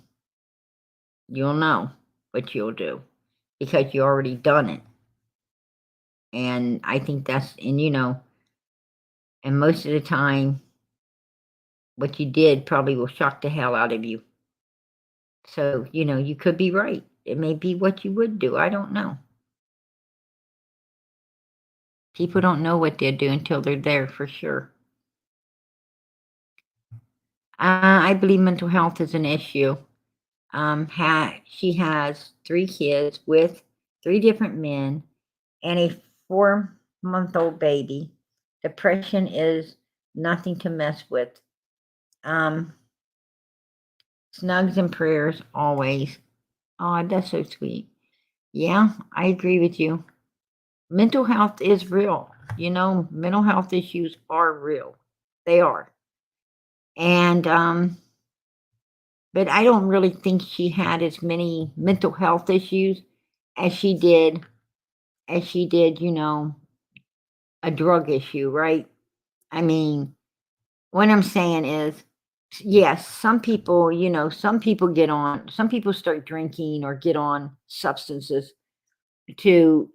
you'll know what you'll do because you already done it. And I think and most of the time, what you did probably will shock the hell out of you. So, you could be right. It may be what you would do. I don't know. People don't know what they'll do until they're there for sure. I believe mental health is an issue. She has 3 kids with 3 different men and a 4-month-old baby. Depression is nothing to mess with. Um, Snugs and prayers always. Oh, that's so sweet. Yeah, I agree with you. Mental health is real. Mental health issues are real. They are. And but I don't really think she had as many mental health issues as she did a drug issue, right? I mean, what I'm saying is, yes, some people some people start drinking or get on substances to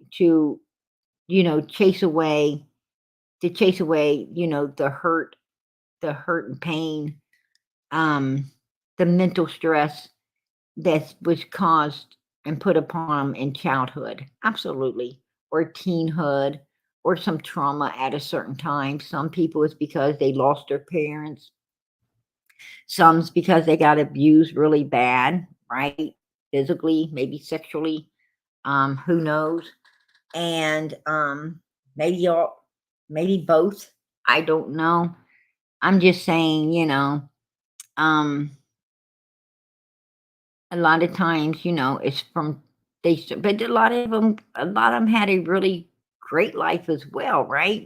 chase away the hurt and pain, um, the mental stress that was caused and put upon them in childhood. Absolutely. Or teenhood or some trauma at a certain time. Some people it's because they lost their parents. Some's because they got abused really bad, right? Physically, maybe sexually. Who knows? And maybe all maybe both. I don't know. I'm just saying, um a lot of times, it's from but a lot of them had a really great life as well, right?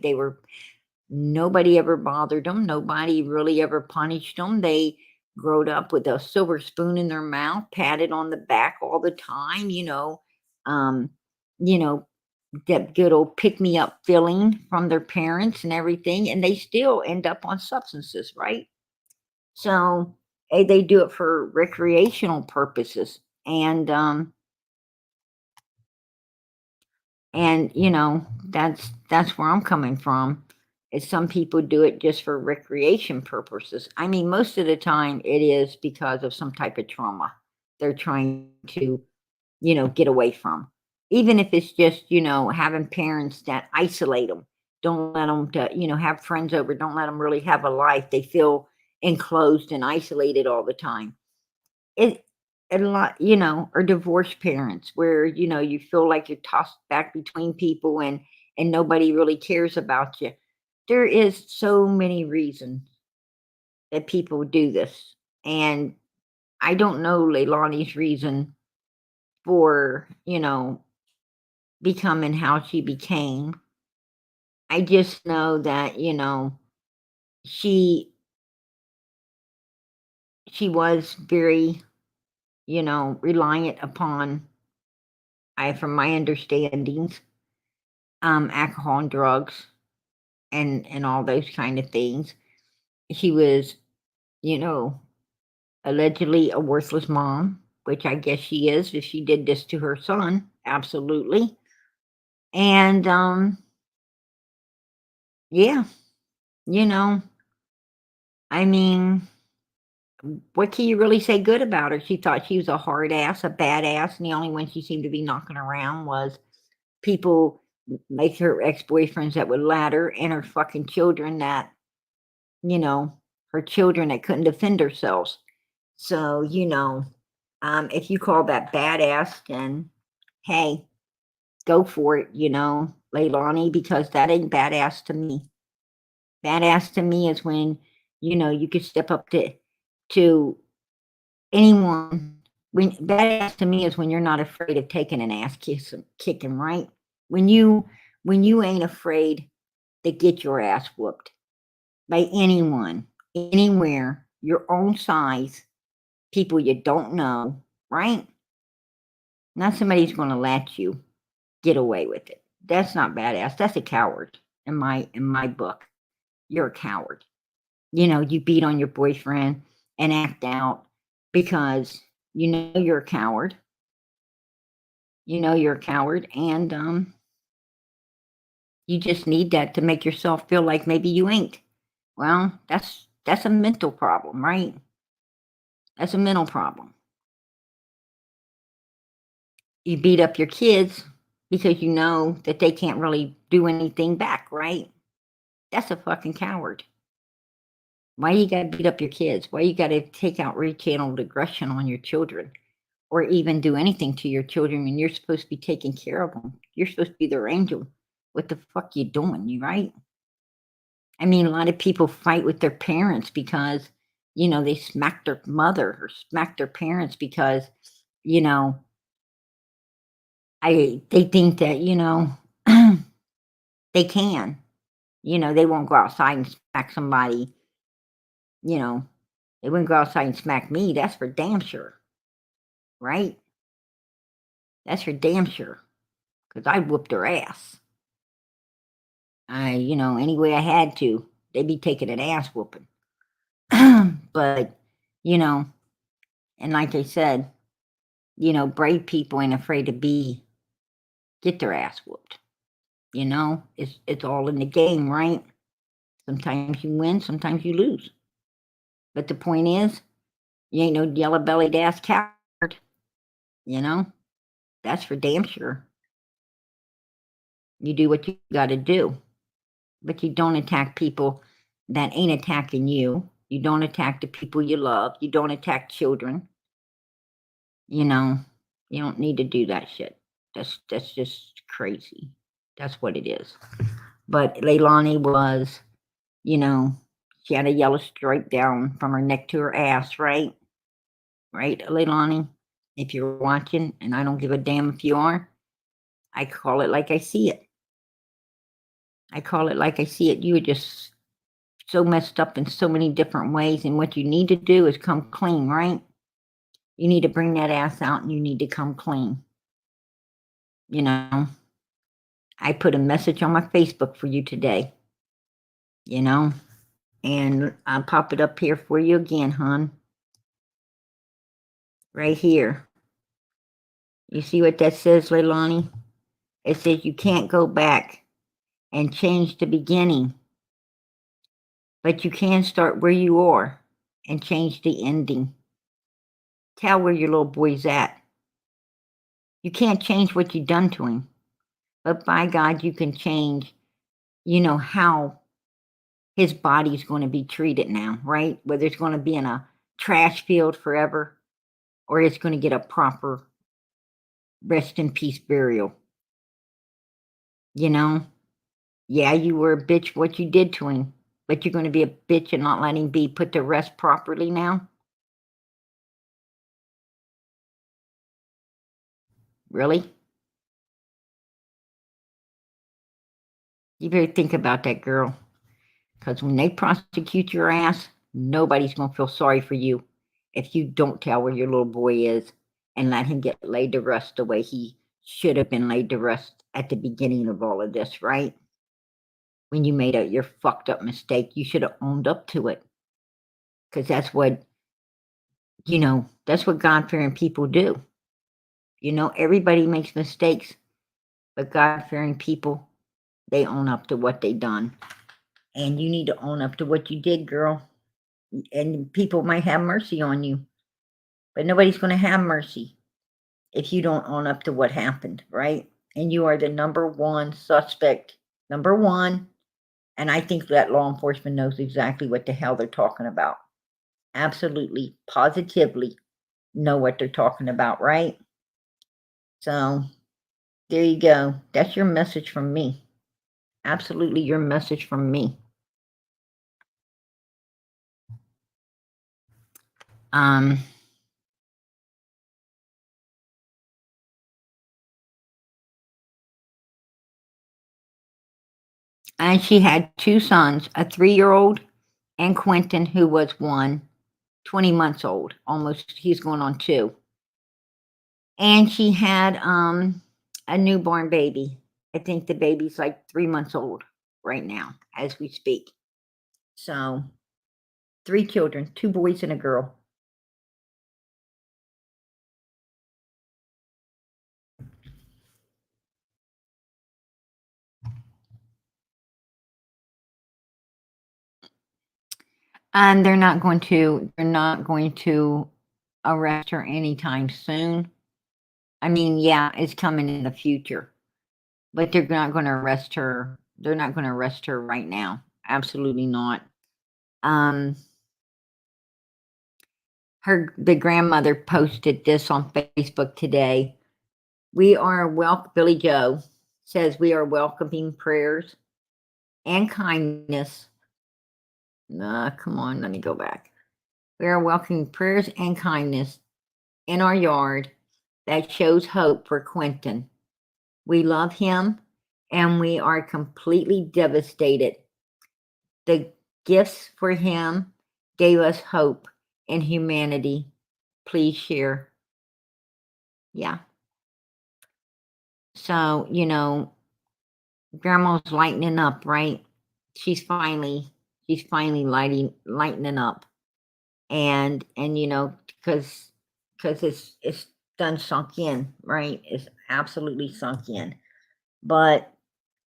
Nobody ever bothered them. Nobody really ever punished them. They growed up with a silver spoon in their mouth, patted on the back all the time, um, you know, that good old pick me up feeling from their parents and everything. And they still end up on substances, right? So they do it for recreational purposes. And that's where I'm coming from. Is some people do it just for recreation purposes. I mean, most of the time it is because of some type of trauma they're trying to, get away from. Even if it's just, having parents that isolate them, don't let them have friends over, don't let them really have a life. They feel enclosed and isolated all the time. It a lot, or divorced parents where, you feel like you're tossed back between people and nobody really cares about you. There is so many reasons that people do this. And I don't know Leilani's reason for, becoming how she became. I just know that, she she was very, reliant upon from my understandings, alcohol and drugs and all those kind of things. She was, you know, allegedly a worthless mom, which I guess she is if she did this to her son. Absolutely. And yeah, you know, I mean, what can you really say good about her? She thought she was a hard ass, a badass, and the only one she seemed to be knocking around was people like her ex-boyfriends that would ladder and her fucking children that, you know, her children that couldn't defend themselves. So, if you call that badass, then hey, go for it, Leilani, because that ain't badass to me. Badass to me is when, you could step up to anyone. When badass to me is when you're not afraid of taking an kicking, right? When you ain't afraid to get your ass whooped by anyone, anywhere, your own size, people you don't know, right? Not somebody's going to let you get away with it. That's not badass. That's a coward in my book. You're a coward. You beat on your boyfriend and act out because you're a coward. You're a coward, and you just need that to make yourself feel like maybe you ain't. Well, that's a mental problem, right? That's a mental problem. You beat up your kids because you know that they can't really do anything back, right? That's a fucking coward. Why you gotta beat up your kids? Why you gotta take out rechanneled aggression on your children, or even do anything to your children when you're supposed to be taking care of them? You're supposed to be their angel. What the fuck you doing? You right? I mean, a lot of people fight with their parents because they smacked their mother or smacked their parents because you know they think that they can. They won't go outside and smack somebody. You know, they wouldn't go outside and smack me. That's for damn sure, right? That's for damn sure. Because I whooped their ass. Any way I had to. They'd be taking an ass whooping. But, you know, and like I said, brave people ain't afraid to get their ass whooped. It's all in the game, right? Sometimes you win, sometimes you lose. But the point is, you ain't no yellow bellied ass coward. You know, that's for damn sure. You do what you got to do, but you don't attack people that ain't attacking you. You don't attack the people you love. You don't attack children. You know, you don't need to do that shit. That's just crazy. That's what it is. But Leilani was, you know, she had a yellow stripe down from her neck to her ass, right? Right, Leilani? If you're watching, and I don't give a damn if you are, I call it like I see it. I call it like I see it. You are just so messed up in so many different ways, and what you need to do is come clean, right? You need to bring that ass out and you need to come clean. I put a message on my Facebook for you today, and I'll pop it up here for you again, hon. Right here. You see what that says, Leilani? It says you can't go back and change the beginning, but you can start where you are and change the ending. Tell where your little boy's at. You can't change what you've done to him, but by God, you can change, how his body's going to be treated now, right? Whether it's going to be in a trash field forever or it's going to get a proper rest in peace burial. Yeah, you were a bitch what you did to him, but you're going to be a bitch and not let him be put to rest properly now? Really? You better think about that, girl. Because when they prosecute your ass, nobody's going to feel sorry for you if you don't tell where your little boy is and let him get laid to rest the way he should have been laid to rest at the beginning of all of this, right? When you made your fucked up mistake, you should have owned up to it. Because that's what God-fearing people do. Everybody makes mistakes, but God-fearing people, they own up to what they done. And you need to own up to what you did, girl. And people might have mercy on you, but nobody's going to have mercy if you don't own up to what happened, right? And you are the number one suspect, number one. And I think that law enforcement knows exactly what the hell they're talking about. Absolutely, positively know what they're talking about, right? So there you go. That's your message from me. Absolutely your message from me. And she had two sons, a 3-year-old and Quinton, who was 20 months old. Almost, he's going on 2. and she had a newborn baby. I think the baby's like 3 months old right now as we speak. So 3 children, 2 boys and a girl. And they're not going to arrest her anytime soon. I mean, yeah, it's coming in the future, but they're not going to arrest her. They're not going to arrest her right now. Absolutely not. Um, the grandmother posted this on Facebook today. Billy Joe says we are welcoming prayers and kindness. Come on, let me go back. We are welcoming prayers and kindness in our yard that shows hope for Quinton. We love him and we are completely devastated. The gifts for him gave us hope and humanity. Please share. Yeah. So, grandma's lightening up, right? She's finally lightening up. And because it's done sunk in, right? It's absolutely sunk in. But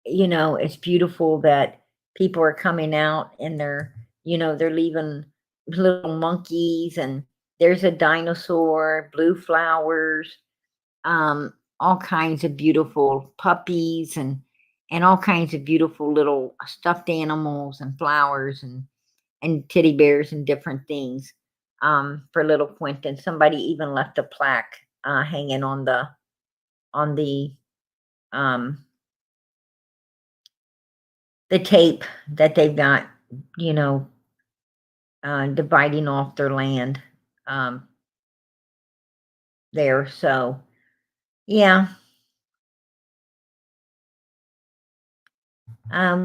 it's beautiful that people are coming out and they're leaving little monkeys, and there's a dinosaur, blue flowers, all kinds of beautiful puppies, and all kinds of beautiful little stuffed animals and flowers and teddy bears and different things for little Quentin. Somebody even left a plaque hanging on um, the tape that they've got, you know, dividing off their land um, there. So, yeah,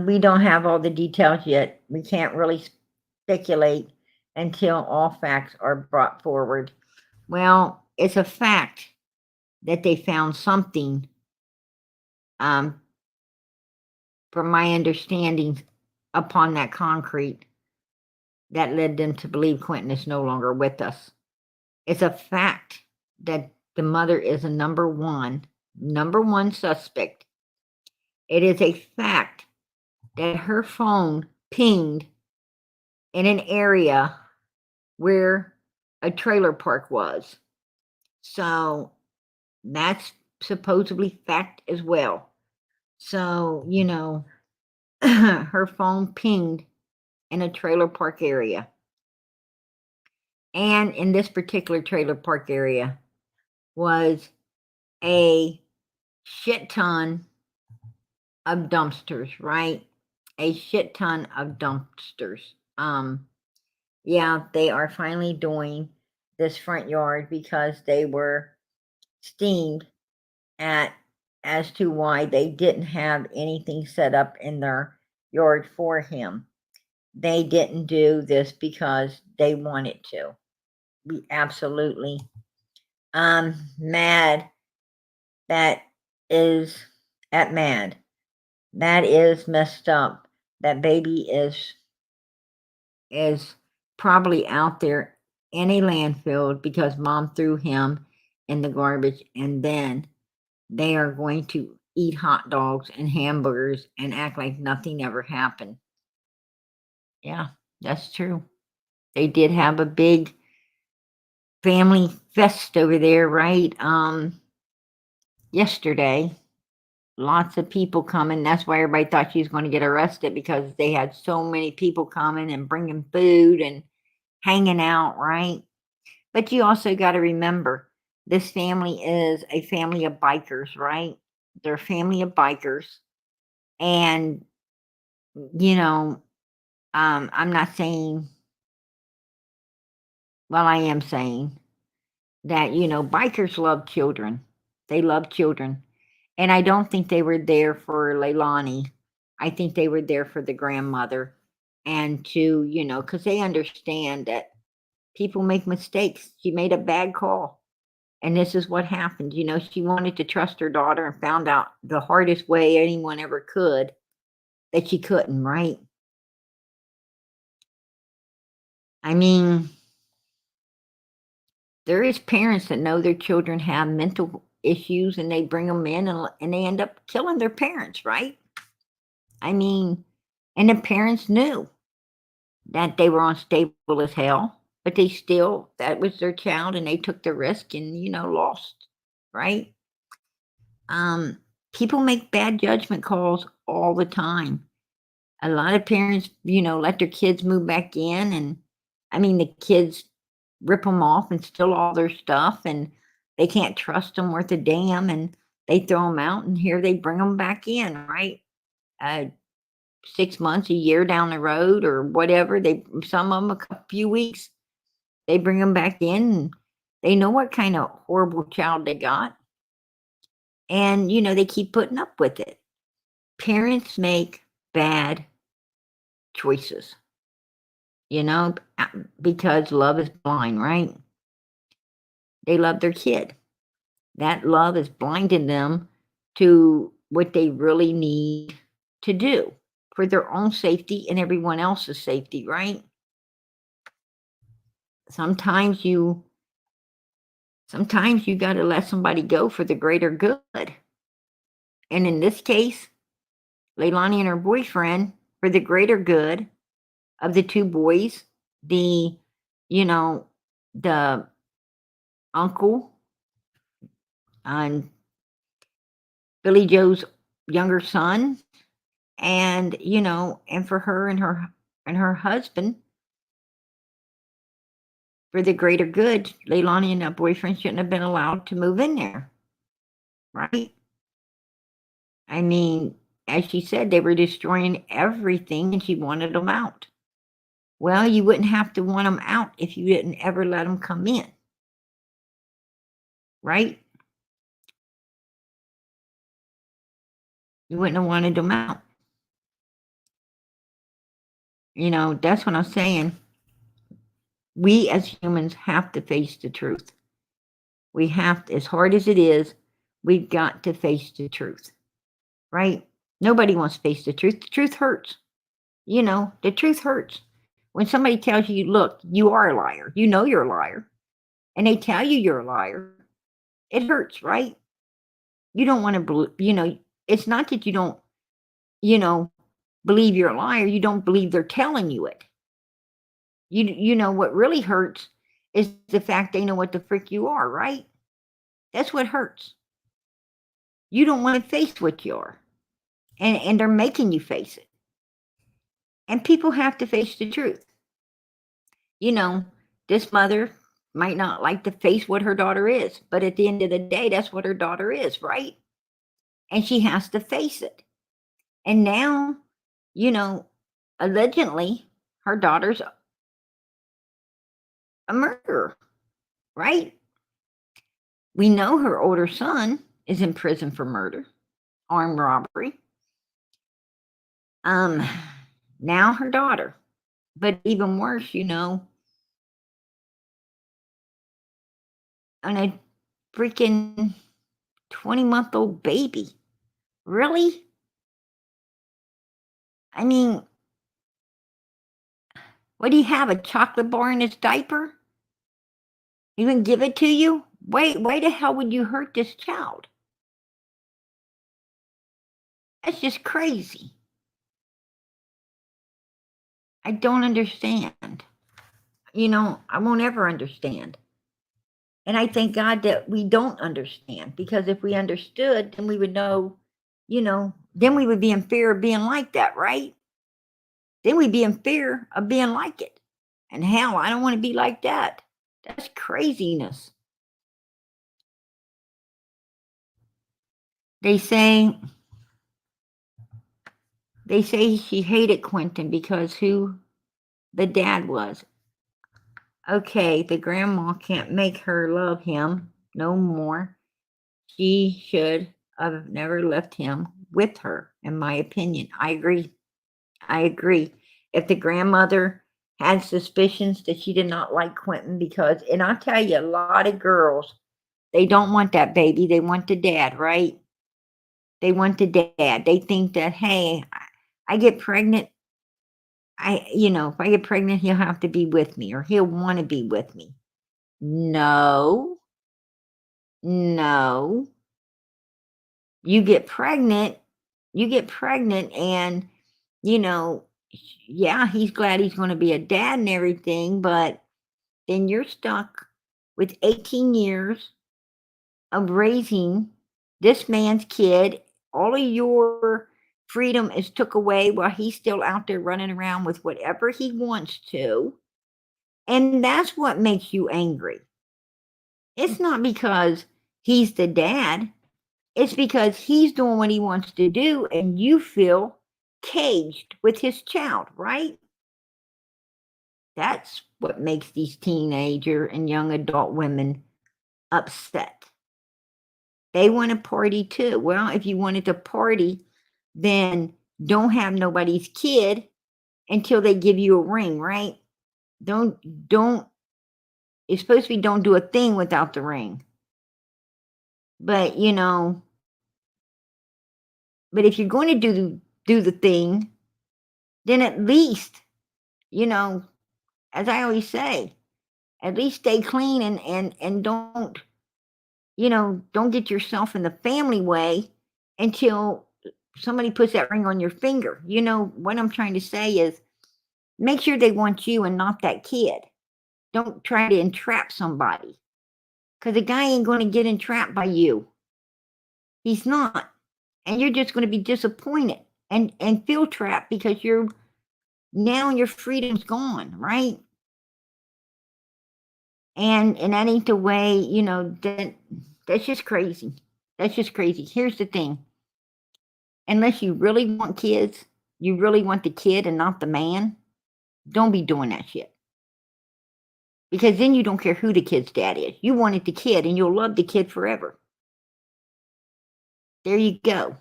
we don't have all the details yet. We can't really speculate until all facts are brought forward. Well, it's a fact that they found something, um, from my understanding, upon that concrete that led them to believe Quentin is no longer with us. It's a fact that the mother is a number one suspect. It is a fact that her phone pinged in an area where a trailer park was. So that's supposedly fact as well. So, her phone pinged in a trailer park area. And in this particular trailer park area was a shit ton of dumpsters, right? A shit ton of dumpsters. Yeah, they are finally doing this front yard because they were steamed at as to why they didn't have anything set up in their yard for him. They didn't do this because they wanted to. We absolutely mad. That is mad. That is messed up. That baby is probably out there in a landfill because mom threw him in the garbage, and then they are going to eat hot dogs and hamburgers and act like nothing ever happened. Yeah, that's true. They did have a big family fest over there, right? Yesterday. Lots of people coming. That's why everybody thought she was going to get arrested, because they had so many people coming and bringing food and hanging out, right? But you also got to remember, this family is a family of bikers, right? They're a family of bikers. And, you know, I'm not saying, well, I am saying that, bikers love children. They love children. And I don't think they were there for Leilani. I think they were there for the grandmother, and to, because they understand that people make mistakes. She made a bad call. And this is what happened. She wanted to trust her daughter and found out the hardest way anyone ever could that she couldn't, right? I mean, there is parents that know their children have mental issues and they bring them in and they end up killing their parents, right? I mean, and the parents knew that they were unstable as hell, but that was their child and they took the risk and, lost, right? Um, People make bad judgment calls all the time. A lot of parents, let their kids move back in, and I mean, the kids rip them off and steal all their stuff, and they can't trust them worth a damn, and they throw them out, and here they bring them back in, right? 6 months, a year down the road, or whatever. Some of them few weeks, they bring them back in, and they know what kind of horrible child they got, and they keep putting up with it. Parents make bad choices, because love is blind, right? They love their kid. That love is blinding them to what they really need to do for their own safety and everyone else's safety, right? Sometimes you got to let somebody go for the greater good. And in this case, Leilani and her boyfriend, for the greater good of the two boys, the the uncle and Billy Joe's younger son, and and for her and her husband, for the greater good. Leilani and that boyfriend shouldn't have been allowed to move in there, right? I mean, as she said, they were destroying everything and she wanted them out. Well, you wouldn't have to want them out if you didn't ever let them come in, right? You wouldn't have wanted them out. That's what I'm saying. We as humans have to face the truth. We have to, as hard as it is, we've got to face the truth, right? Nobody wants to face the truth. The truth hurts. The truth hurts. When somebody tells you, look, you are a liar, you're a liar, and they tell you you're a liar, it hurts, right? You don't want to believe, it's not that you don't, you know, believe you're a liar. You don't believe they're telling you it. What really hurts is the fact they know what the frick you are, right? That's what hurts. You don't want to face what you are. And they're making you face it. And people have to face the truth. This mother might not like to face what her daughter is, but at the end of the day, that's what her daughter is, right? And she has to face it. And now, allegedly, her daughter's a murderer, right? We know her older son is in prison for murder, armed robbery. Now her daughter. But even worse, on a freaking 20-month-old baby. Really? I mean, what do you have, a chocolate bar in his diaper? Even give it to you? Why the hell would you hurt this child? That's just crazy. I don't understand. I won't ever understand. And I thank God that we don't understand, because if we understood, then we would know, then we would be in fear of being like that, right? Then we'd be in fear of being like it. And hell, I don't want to be like that. That's craziness. They say she hated Quinton because who the dad was. Okay, the grandma can't make her love him no more. She should have never left him with her, in my opinion. I agree. If the grandmother had suspicions that she did not like Quinton, because, and I'll tell you, a lot of girls They don't want that baby. They want the dad, right? They want the dad. They think that, hey, I get pregnant. If I get pregnant, he'll have to be with me or he'll want to be with me. No, no. You get pregnant, and, you know, yeah, he's glad he's going to be a dad and everything, but then you're stuck with 18 years of raising this man's kid. All of your freedom is took away while he's still out there running around with whatever he wants to. And that's what makes you angry. It's not because he's the dad, it's because he's doing what he wants to do and you feel caged with his child, right? That's what makes these teenager and young adult women upset. They want to party too. Well, if you wanted to party, then don't have nobody's kid until they give you a ring, right? Don't it's supposed to be don't do a thing without the ring. But but if you're going to do the thing, then at least, as I always say, at least stay clean and don't get yourself in the family way until somebody puts that ring on your finger. What I'm trying to say is make sure they want you and not that kid. Don't try to entrap somebody because the guy ain't going to get entrapped by you. He's not. And you're just going to be disappointed and feel trapped because now your freedom's gone, right? And that ain't the way, that's just crazy. That's just crazy. Here's the thing. Unless you really want kids, you really want the kid and not the man, don't be doing that shit. Because then you don't care who the kid's dad is. You wanted the kid and you'll love the kid forever. There you go.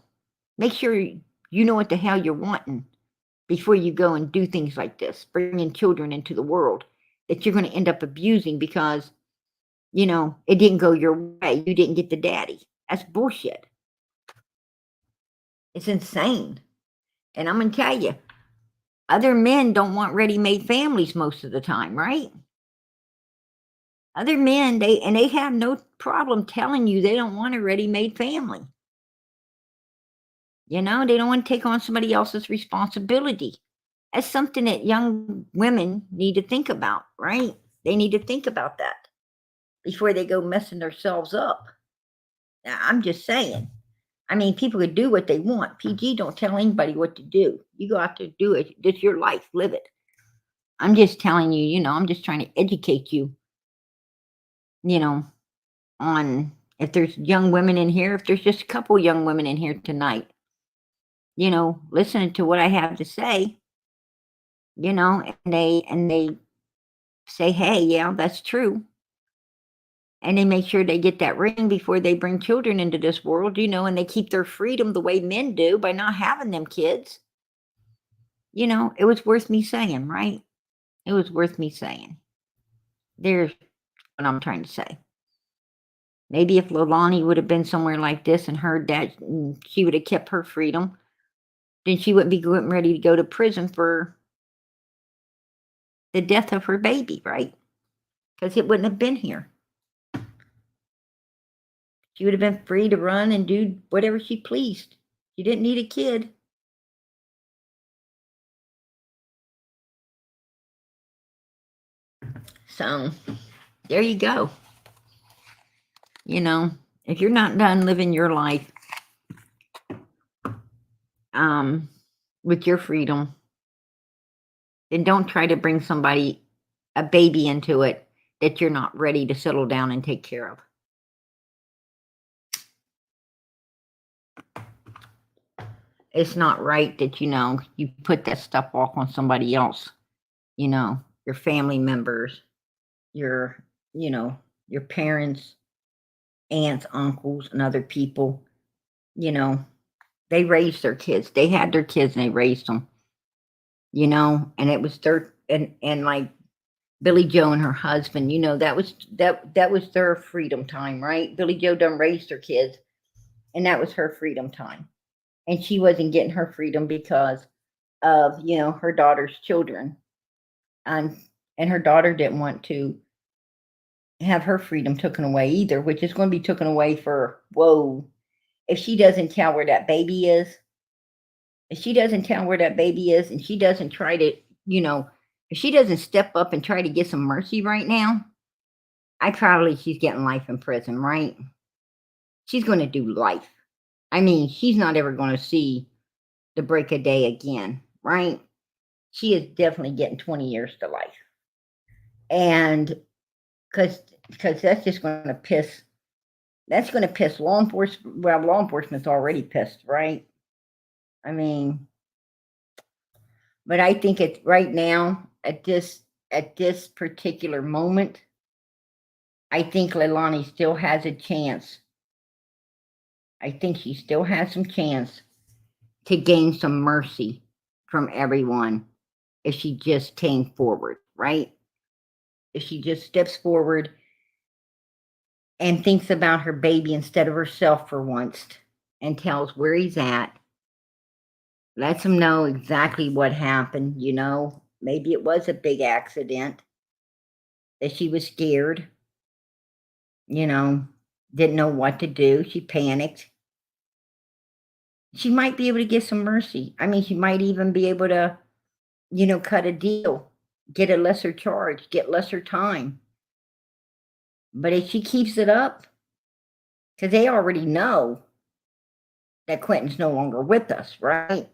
Make sure you know what the hell you're wanting before you go and do things like this, bringing children into the world that you're going to end up abusing because, it didn't go your way. You didn't get the daddy. That's bullshit. It's insane. And I'm going to tell you, other men don't want ready-made families most of the time, right? Other men, they have no problem telling you they don't want a ready-made family. They don't want to take on somebody else's responsibility. That's something that young women need to think about, right? They need to think about that before they go messing themselves up. Now, I'm just saying. I mean, people could do what they want. PG don't tell anybody what to do. You go out there, do it. It's your life. Live it. I'm just telling you, I'm just trying to educate you, on if there's young women in here, if there's just a couple young women in here tonight, listening to what I have to say, and they say, hey, yeah, that's true. And they make sure they get that ring before they bring children into this world, and they keep their freedom the way men do by not having them kids. It was worth me saying, right? It was worth me saying. There's what I'm trying to say. Maybe if Leilani would have been somewhere like this and heard that, she would have kept her freedom, then she wouldn't be getting ready to go to prison for the death of her baby, right? Because it wouldn't have been here. She would have been free to run and do whatever she pleased. She didn't need a kid. So, there you go. If you're not done living your life with your freedom, then don't try to bring a baby into it that you're not ready to settle down and take care of. It's not right that, you put that stuff off on somebody else, your family members, your parents, aunts, uncles, and other people. They raised their kids. They had their kids and they raised them, and it was their, and like Billy Joe and her husband, that was their freedom time, right? Billy Joe done raised her kids, and that was her freedom time. And she wasn't getting her freedom because of, her daughter's children. And and her daughter didn't want to have her freedom taken away either, which is going to be taken away for whoa. If she doesn't tell where that baby is, if she doesn't tell where that baby is and she doesn't try to, you know, if she doesn't step up and try to get some mercy right now, she's getting life in prison, right? She's going to do life. I mean, she's not ever going to see the break of day again, right? She is definitely getting 20 years to life. And because that's going to piss law enforcement. Well, law enforcement's already pissed, right? I mean, but I think it's right now at this particular moment, I think Leilani still has a chance. I think she still has some chance to gain some mercy from everyone if she just came forward, right? If she just steps forward and thinks about her baby instead of herself for once and tells where he's at, lets him know exactly what happened, maybe it was a big accident, that she was scared, didn't know what to do, she panicked. She might be able to get some mercy. I mean, she might even be able to, cut a deal, get a lesser charge, get lesser time. But if she keeps it up, because they already know that Quinton's no longer with us, right?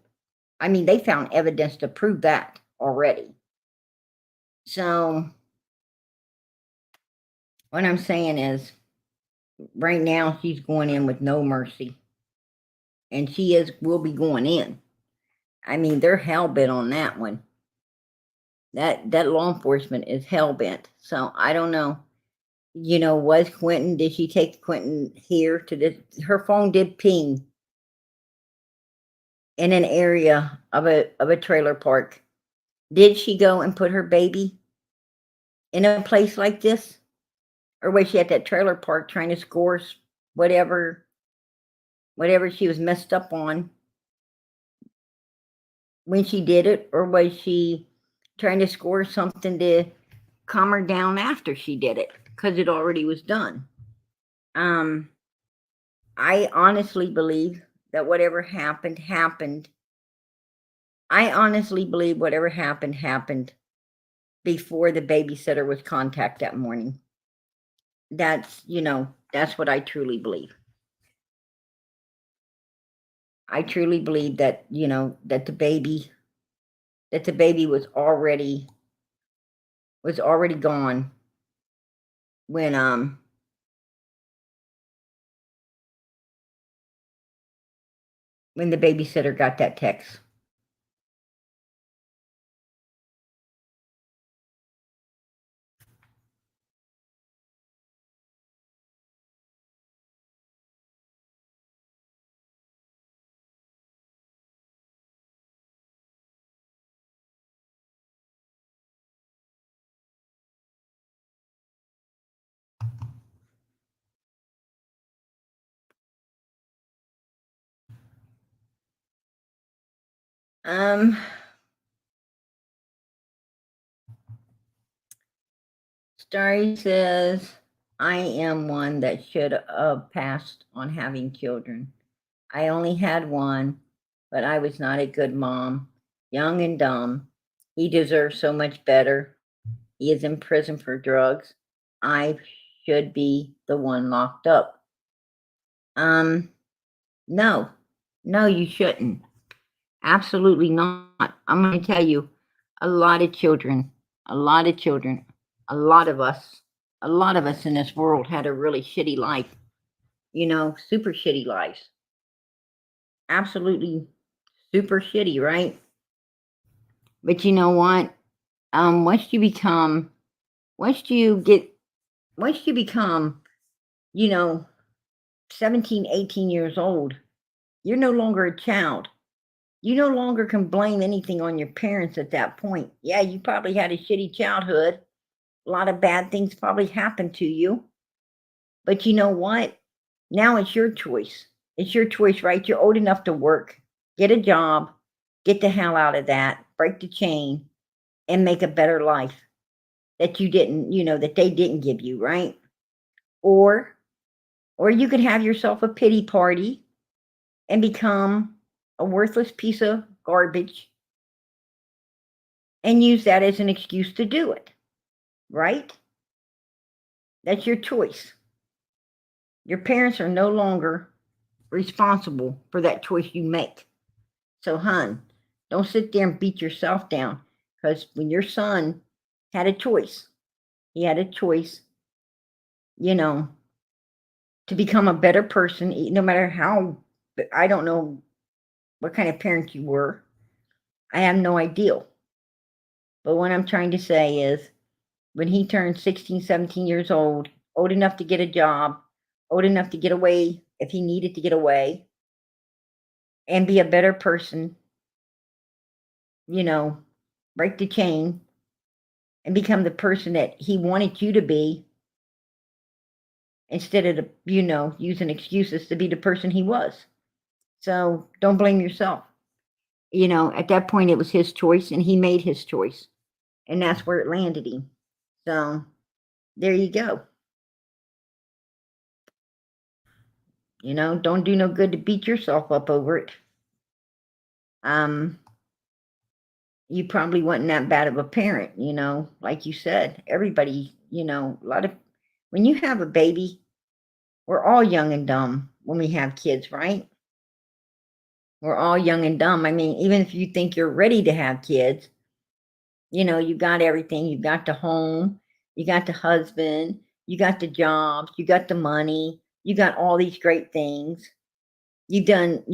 I mean, they found evidence to prove that already. So, what I'm saying is, right now, she's going in with no mercy. And will be going in. I mean, they're hell bent on that one. That law enforcement is hell bent. So, I don't know. Was Quinton, did she take Quinton here to this? Her phone did ping in an area of a trailer park. Did she go and put her baby in a place like this? Or was she at that trailer park trying to score whatever she was messed up on when she did it? Or was she trying to score something to calm her down after she did it? Because it already was done. I honestly believe that whatever happened, happened. I honestly believe whatever happened, happened before the babysitter was contacted that morning. That's what I truly believe. I truly believe that, that the baby was already gone when the babysitter got that text. Starry says, I am one that should have passed on having children. I only had one, but I was not a good mom. Young and dumb. He deserves so much better. He is in prison for drugs. I should be the one locked up. No. No, you shouldn't. Absolutely not. I'm going to tell you, a lot of children, a lot of us in this world had a really shitty life, super shitty lives. Absolutely super shitty, right? But you know what? Once you become, 17, 18 years old, you're no longer a child. You no longer can blame anything on your parents at that point. Yeah, you probably had a shitty childhood, A lot of bad things probably happened to you. But you know what? Now it's your choice. It's your choice, right? You're old enough to work, get a job, get the hell out of that, break the chain, and make a better life that you didn't, that they didn't give you, right? Or or you could have yourself a pity party and become a worthless piece of garbage and use that as an excuse to do it, right? That's your choice. Your parents are no longer responsible for that choice you make. So, hon, don't sit there and beat yourself down, because when your son had a choice, he had a choice, you know, to become a better person, no matter how, I don't know what kind of parent you were. I have no idea. But what I'm trying to say is when he turned 16, 17 years old enough to get a job, old enough to get away if he needed to get away, and be a better person, break the chain and become the person that he wanted you to be instead of, using excuses to be the person he was. So don't blame yourself. At that point, it was his choice and he made his choice. And that's where it landed him. So there you go. Don't do no good to beat yourself up over it. You probably wasn't that bad of a parent, like you said. Everybody, when you have a baby, we're all young and dumb when we have kids, right? We're all young and dumb. I mean, even if you think you're ready to have kids, you got everything. You got the home, you got the husband, you got the jobs, you got the money, you got all these great things. You've done,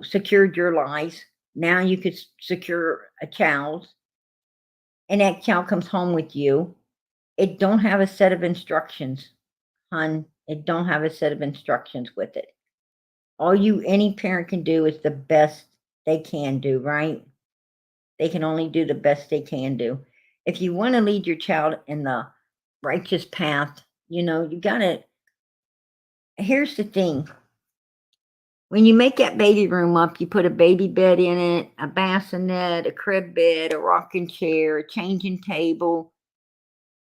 secured your life. Now you could secure a child, and that child comes home with you. It don't have a set of instructions, hon. It don't have a set of instructions with it. Any parent can do is the best they can do, right? They can only do the best they can do. If you want to lead your child in the righteous path, you gotta. Here's the thing. When you make that baby room up, you put a baby bed in it, a bassinet, a crib bed, a rocking chair, a changing table,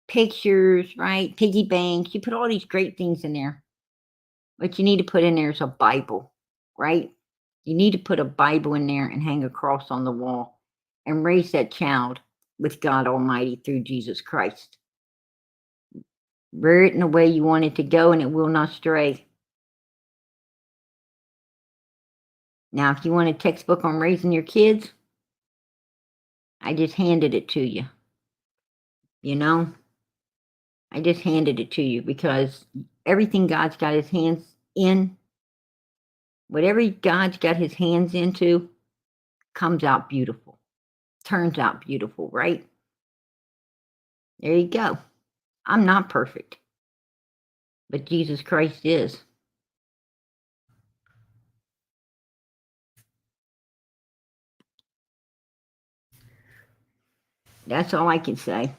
pictures, right? Piggy banks. You put all these great things in there. What you need to put in there is a Bible, right? You need to put a Bible in there and hang a cross on the wall and raise that child with God Almighty through Jesus Christ. Rear it in the way you want it to go, and it will not stray. Now, if you want a textbook on raising your kids, I just handed it to you. I just handed it to you because everything God's got his hands in, whatever God's got his hands into, comes out beautiful, turns out beautiful, right? There you go. I'm not perfect, but Jesus Christ is. That's all I can say.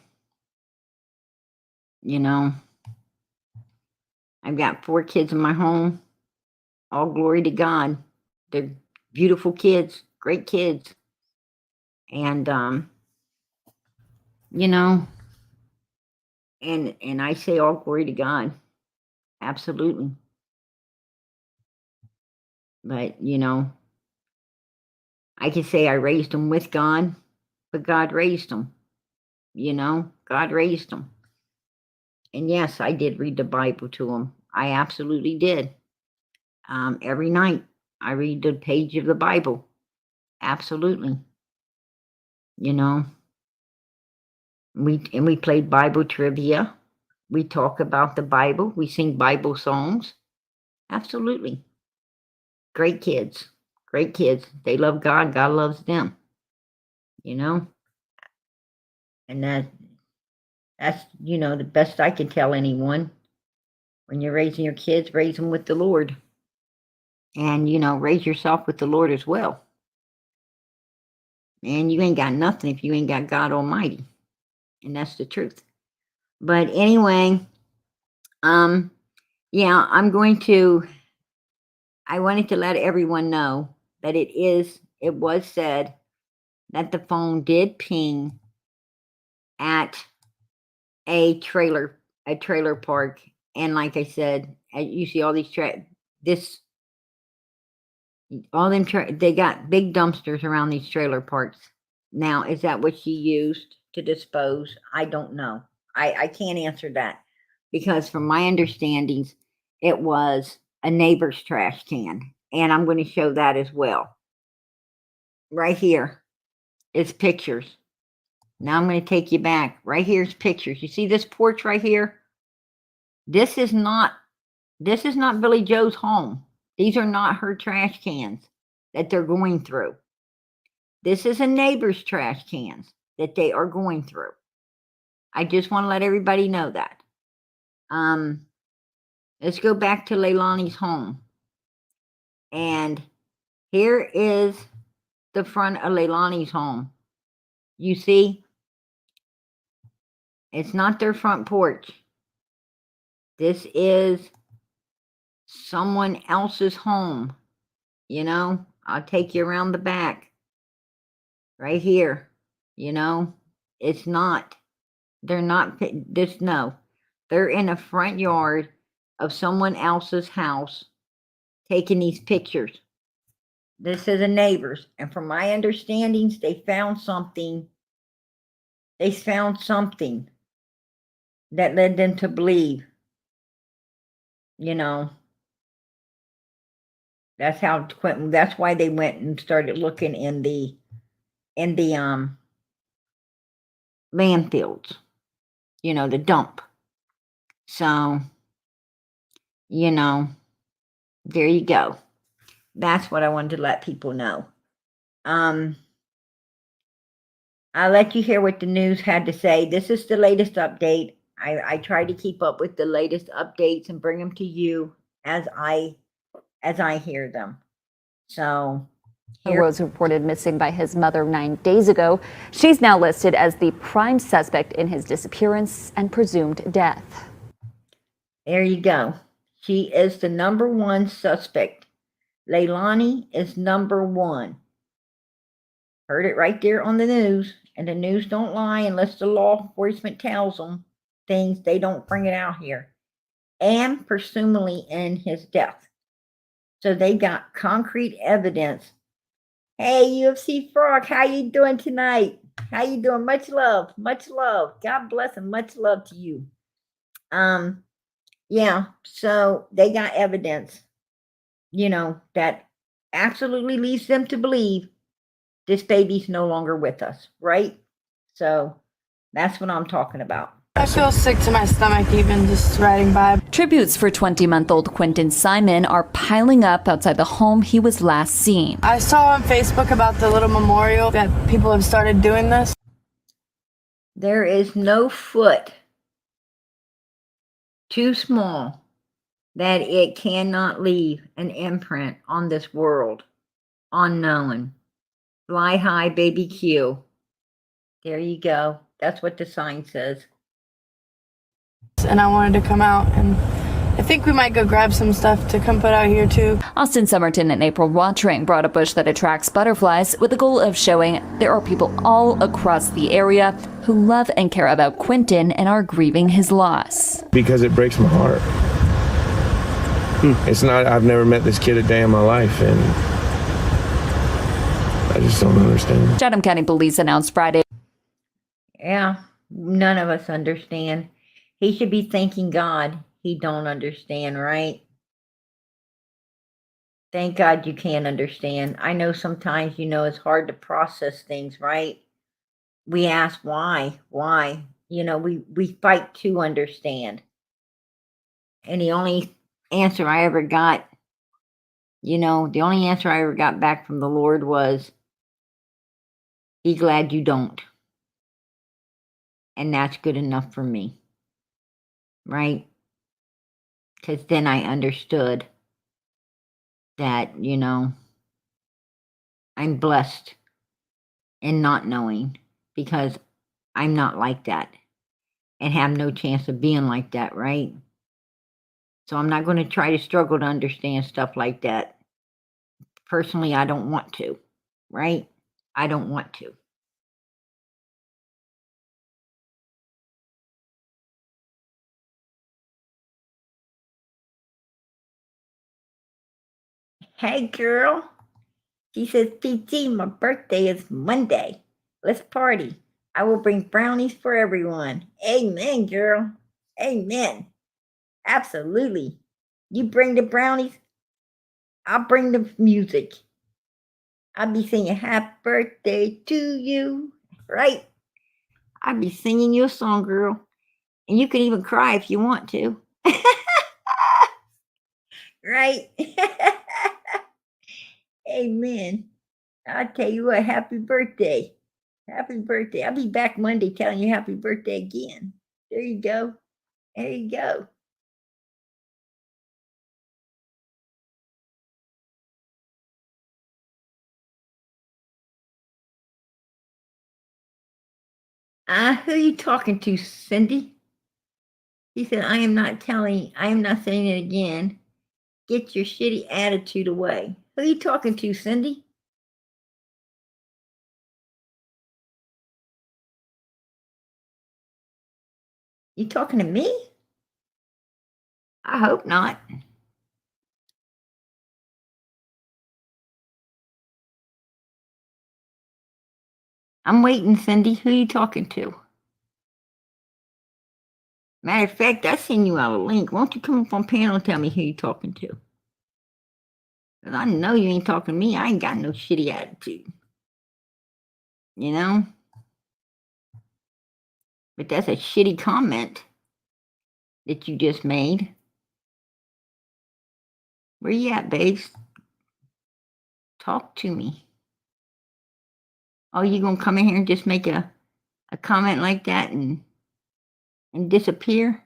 I've got 4 kids in my home. All glory to God. They're beautiful kids, great kids. And and I say all glory to God. Absolutely. But I can say I raised them with God, but God raised them. God raised them. And yes, I did read the Bible to them. I absolutely did. Every night I read the page of the Bible. Absolutely. We played Bible trivia. We talk about the Bible. We sing Bible songs. Absolutely. Great kids. Great kids. They love God. God loves them. And that's the best I can tell anyone. When you're raising your kids, raise them with the Lord. And raise yourself with the Lord as well. And you ain't got nothing if you ain't got God Almighty. And that's the truth. But anyway, yeah, I wanted to let everyone know that it was said that the phone did ping at a trailer park. And like I said, you see all these this all them they got big dumpsters around these trailer parks. Now, is that what she used to dispose? I don't know. I can't answer that, because from my understandings, it was a neighbor's trash can, and I'm going to show that as well. Right here is pictures. Now I'm going to take you back. Right here's pictures. You see this porch right here? This is not Billy Joe's home. These are not her trash cans that they're going through. This is a neighbor's trash cans that they are going through. I just want to let everybody know that. Let's go back to Leilani's home. And here is the front of Leilani's home. You see? It's not their front porch. This is someone else's home. You know, I'll take you around the back. Right here. You know, it's not. They're not this. No, they're in a front yard of someone else's house taking these pictures. This is a neighbor's, and from my understandings, they found something. They found something that led them to believe. You know, that's how Quinton. That's why they went and started looking in the landfills. You know, the dump. So, you know, there you go. That's what I wanted to let people know. I'll let you hear what the news had to say. This is the latest update. I try to keep up with the latest updates and bring them to you as I hear them. So was reported missing by his mother 9 days ago. She's now listed as the prime suspect in his disappearance and presumed death. There you go. She is the number one suspect. Leilani is number one. Heard it right there on the news, and the news don't lie unless the law enforcement tells them things. They don't bring it out here. And presumably in his death. So they got concrete evidence. Hey, UFC Frog, how you doing tonight? How you doing? Much love, much love. God bless and much love to you. Yeah, so they got evidence, you know, that absolutely leads them to believe this baby's no longer with us, right? So that's what I'm talking about. I feel sick to my stomach even just riding by. Tributes for 20-month-old Quinton Simon are piling up outside the home he was last seen. I saw on Facebook about the little memorial that people have started doing this. There is no foot too small that it cannot leave an imprint on this world. Unknown. Fly high, baby Q. There you go. That's what the sign says. And I wanted to come out, and I think we might go grab some stuff to come put out here too. Austin Somerton and April Watering brought a bush that attracts butterflies with the goal of showing there are people all across the area who love and care about Quinton and are grieving his loss. Because it breaks my heart. It's not, I've never met this kid a day in my life, and I just don't understand. Chatham County Police announced Friday. Yeah, none of us understand. He should be thanking God he don't understand, right? Thank God you can't understand. I know sometimes, you know, it's hard to process things, right? We ask why? You know, we fight to understand. And the only answer I ever got, you know, the only answer I ever got back from the Lord was, be glad you don't. And that's good enough for me. Right? Because then I understood that, you know, I'm blessed in not knowing, because I'm not like that. and have no chance of being like that, right? So I'm not going to try to struggle to understand stuff like that. Personally, I don't want to, right? I don't want to. Hey, girl. She says, PT, my birthday is Monday. Let's party. I will bring brownies for everyone. Amen, girl. Amen. Absolutely. You bring the brownies, I'll bring the music. I'll be singing happy birthday to you, right? I'll be singing you a song, girl. And you can even cry if you want to. Right? Amen. I'll tell you what, happy birthday. Happy birthday. I'll be back Monday telling you happy birthday again. There you go. There you go. Who are you talking to, Cindy? He said, I am not saying it again. Get your shitty attitude away. Who are you talking to, Cindy? You talking to me? I hope not. I'm waiting, Cindy. Who are you talking to? Matter of fact, I sent you out a link. Won't you come up on panel and tell me who you talking to? Because I know you ain't talking to me. I ain't got no shitty attitude. You know? But that's a shitty comment that you just made. Where you at, babes? Talk to me. Oh, you gonna come in here and just make a comment like that and disappear?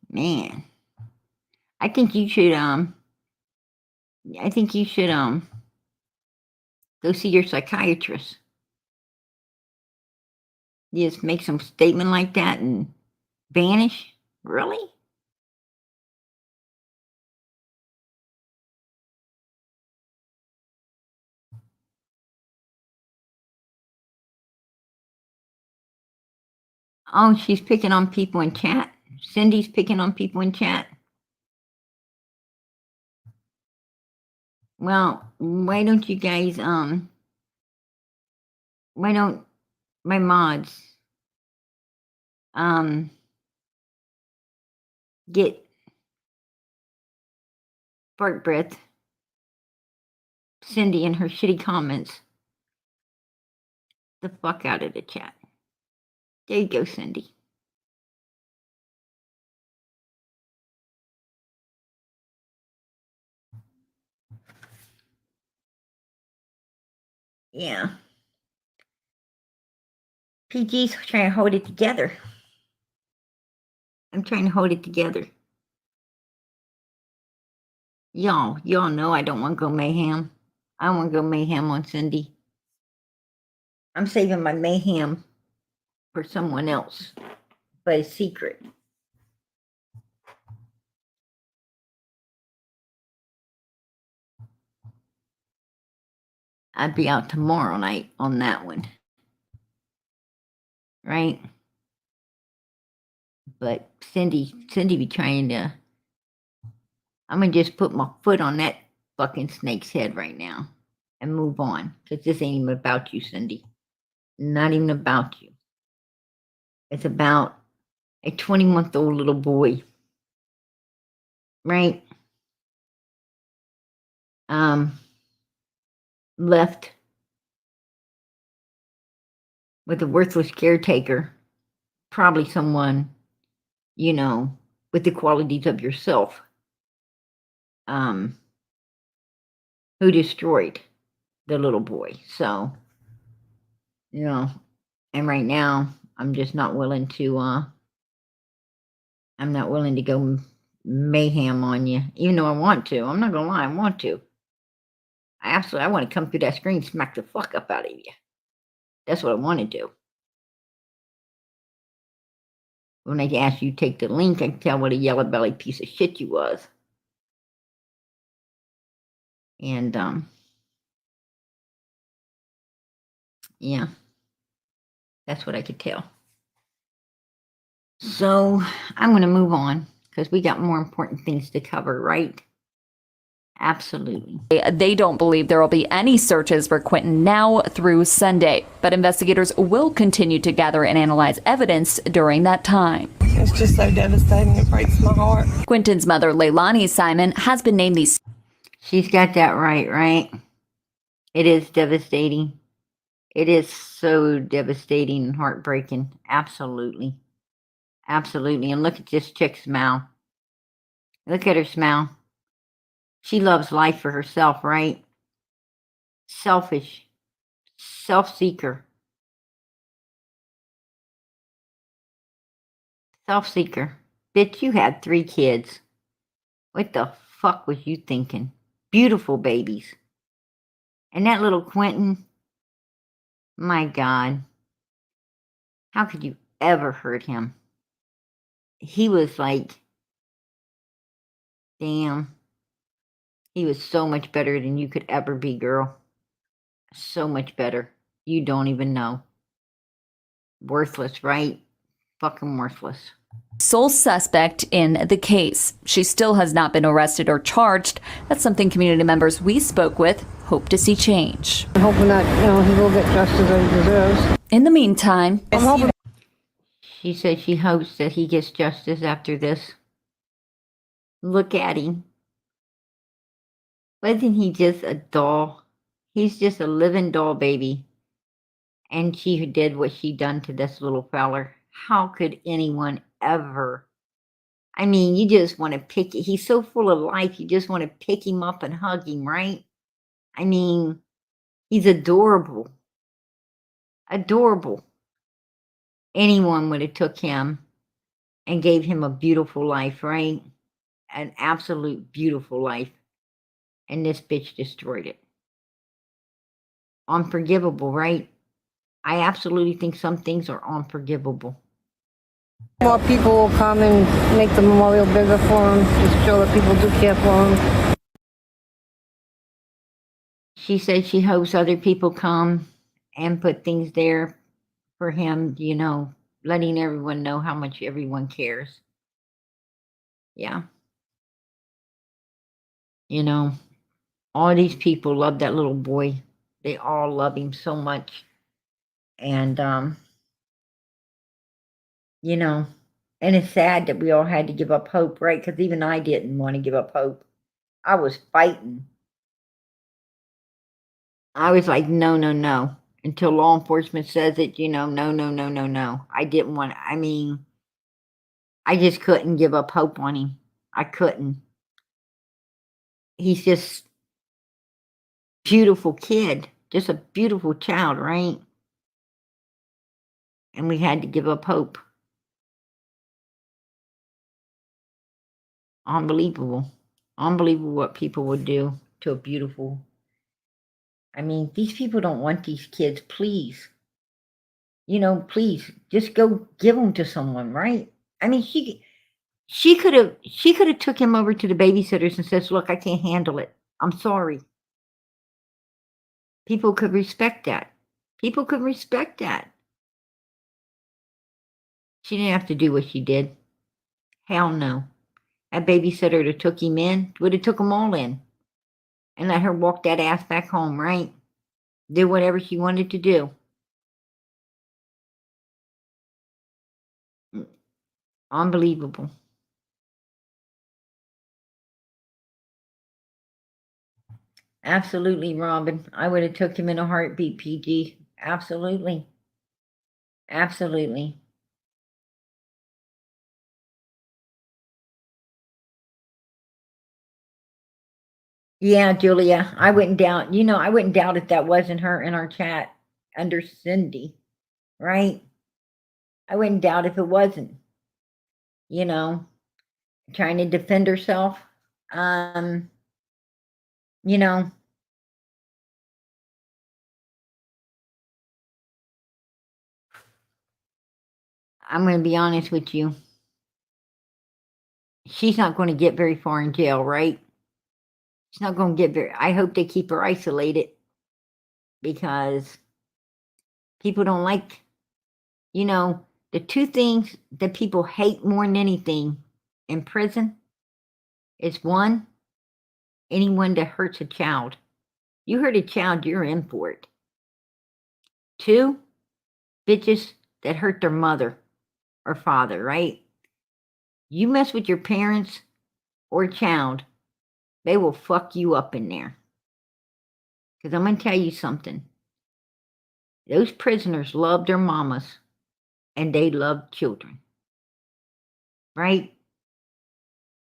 Man. I think you should go see your psychiatrist. You just make some statement like that and vanish? Really? Oh, she's picking on people in chat. Cindy's picking on people in chat. Well, why don't you guys why don't my mods get fart breath Cindy and her shitty comments the fuck out of the chat. There you go, Cindy. Yeah. PG's trying to hold it together. I'm trying to hold it together. Y'all know I don't want to go mayhem. I don't want to go mayhem on Cindy. I'm saving my mayhem for someone else, but a secret. I'd be out tomorrow night on that one. Right? But Cindy be trying to. I'm gonna just put my foot on that fucking snake's head right now and move on. Because this ain't even about you, Cindy. Not even about you. It's about a 20-month-old little boy. Right? Left with a worthless caretaker. Probably someone, with the qualities of yourself. Who destroyed the little boy. So, and right now I'm just not willing to go mayhem on you, even though I want to. I'm not gonna lie, I want to. I want to come through that screen, smack the fuck up out of you. That's what I want to do. When they asked you to take the link, I can tell what a yellow belly piece of shit you was. And yeah, that's what I could tell. So I'm going to move on because we got more important things to cover, right? Absolutely. They don't believe there will be any searches for Quinton now through Sunday, but investigators will continue to gather and analyze evidence during that time. It's just so devastating. It breaks my heart. Quinton's mother, Leilani Simon, has been named the... She's got that right? It is devastating. It is so devastating and heartbreaking. Absolutely. Absolutely. And look at this chick's smile. Look at her smile. She loves life for herself, right? Selfish. Self-seeker. Self-seeker. Bitch, you had 3 kids. What the fuck was you thinking? Beautiful babies. And that little Quinton, my God. How could you ever hurt him? He was like, damn. He was so much better than you could ever be, girl. So much better. You don't even know. Worthless, right? Fucking worthless. Sole suspect in the case. She still has not been arrested or charged. That's something community members we spoke with hope to see change. I'm hoping that, he will get justice that he deserves. In the meantime, I'm hoping. She said she hopes that he gets justice after this. Look at him. Wasn't he just a doll? He's just a living doll baby. And she did what she done to this little feller. How could anyone ever? I mean, you just want to pick it. He's so full of life. You just want to pick him up and hug him, right? I mean, he's adorable. Adorable. Anyone would have took him and gave him a beautiful life, right? An absolute beautiful life. And this bitch destroyed it. Unforgivable, right? I absolutely think some things are unforgivable. More people will come and make the memorial bigger for him, just show that people do care for him. She said she hopes other people come and put things there for him, letting everyone know how much everyone cares. Yeah. All these people love that little boy. They all love him so much. And, and it's sad that we all had to give up hope, right? Because even I didn't want to give up hope. I was fighting. I was like, no, until law enforcement says it, no. I didn't want, I just couldn't give up hope on him. I couldn't. He's just beautiful kid, just a beautiful child, right? And we had to give up hope. Unbelievable what people would do to a beautiful. These people don't want these kids. Please, please just go give them to someone, right? She could have took him over to the babysitters and says, look, I can't handle it. I'm sorry. People could respect that. People could respect that. She didn't have to do what she did. Hell no. That babysitter that took him in would have took them all in and let her walk that ass back home, right? Do whatever she wanted to do. Unbelievable. Absolutely, Robin. I would have took him in a heartbeat, PG. Absolutely. Absolutely. Yeah, Julia, I wouldn't doubt, I wouldn't doubt if that wasn't her in our chat under Cindy, right? I wouldn't doubt if it wasn't, trying to defend herself. I'm going to be honest with you. She's not going to get very far in jail, right? She's not going to get very. I hope they keep her isolated because people don't like, the two things that people hate more than anything in prison is one, anyone that hurts a child. You hurt a child, you're in for it. Two, bitches that hurt their mother or father, right? You mess with your parents or child, they will fuck you up in there. Because I'm going to tell you something. Those prisoners love their mamas and they love children. Right?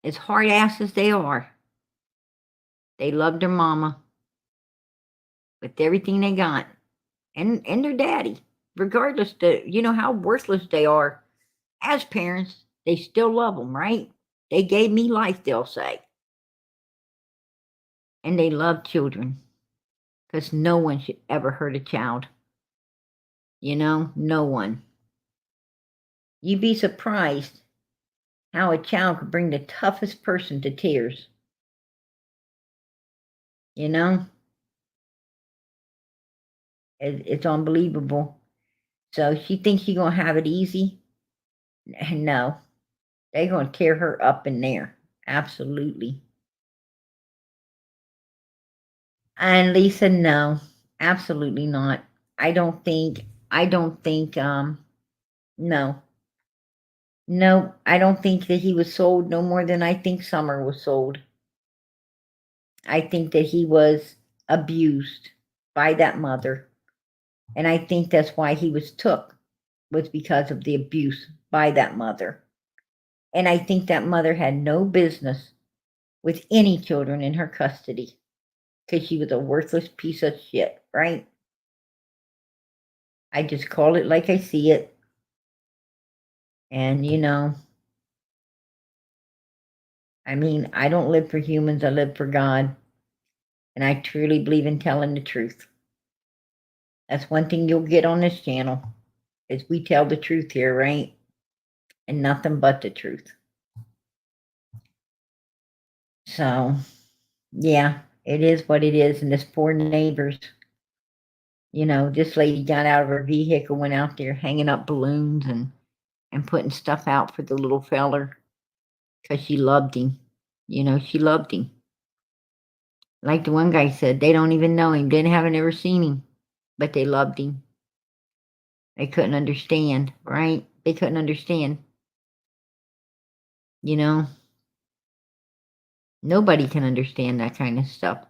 As hard ass as they are, they love their mama with everything they got. And their daddy. Regardless to, how worthless they are as parents, they still love them, right? They gave me life, they'll say. And they love children. Because no one should ever hurt a child. No one. You'd be surprised how a child could bring the toughest person to tears. It's unbelievable. So she thinks she's going to have it easy? No. They're going to tear her up in there. Absolutely. And Lisa, no. Absolutely not. I don't think, no. No, I don't think that he was sold no more than I think Summer was sold. I think that he was abused by that mother. And I think that's why he was took, was because of the abuse by that mother. And I think that mother had no business with any children in her custody because she was a worthless piece of shit, right? I just call it like I see it. And, I don't live for humans, I live for God. And I truly believe in telling the truth. That's one thing you'll get on this channel, is we tell the truth here, right? And nothing but the truth. So, yeah, it is what it is. And this poor neighbors, this lady got out of her vehicle, went out there hanging up balloons and putting stuff out for the little feller because she loved him. She loved him. Like the one guy said, they don't even know him. They haven't ever seen him, but they loved him. They couldn't understand, right? They couldn't understand. Nobody can understand that kind of stuff.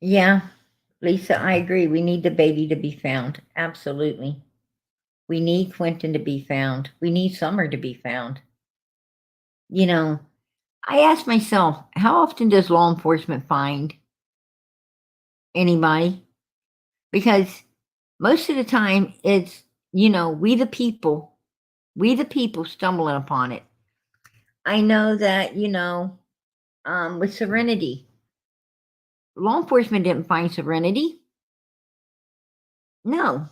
Yeah, Lisa, I agree. We need the baby to be found. Absolutely. We need Quinton to be found. We need Summer to be found. I ask myself, how often does law enforcement find anybody? Because most of the time it's, we the people stumbling upon it. I know that, with Serenity, law enforcement didn't find Serenity. No,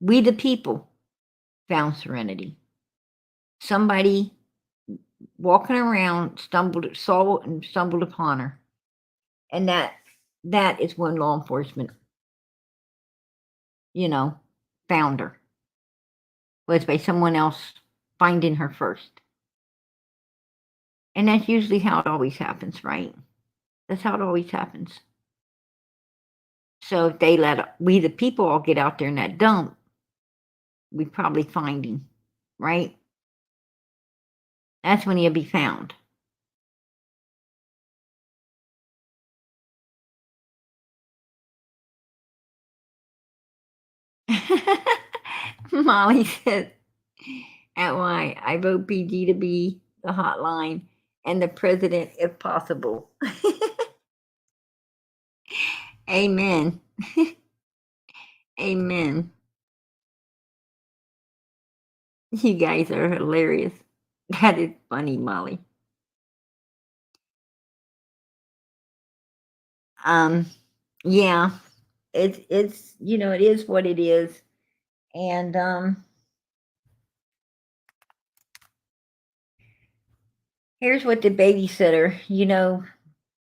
we the people found Serenity. Somebody walking around stumbled upon her. And that is when law enforcement, found her. Was by someone else finding her first. And that's usually how it always happens, right? That's how it always happens. So if they let we the people all get out there in that dump, we'd probably find him, right? That's when he'll be found. Molly says, at why I vote PG to be the hotline and the president if possible. Amen. Amen. You guys are hilarious. That is funny, Molly. Um, yeah, it's it is what it is, and here's what the babysitter.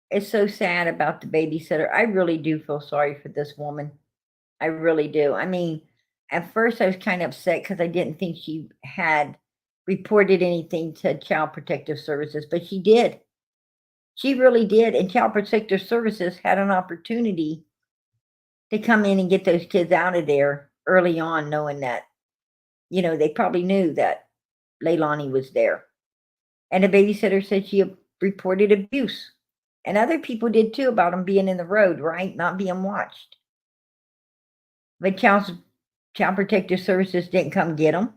It's so sad about the babysitter. I really do feel sorry for this woman. I really do. I mean, at first I was kind of upset because I didn't think she had reported anything to Child Protective Services, but she did. She really did. And Child Protective Services had an opportunity to come in and get those kids out of there early on, knowing that, they probably knew that Leilani was there. And the babysitter said she reported abuse. And other people did too about them being in the road, right? Not being watched. But Child Protective Services didn't come get them.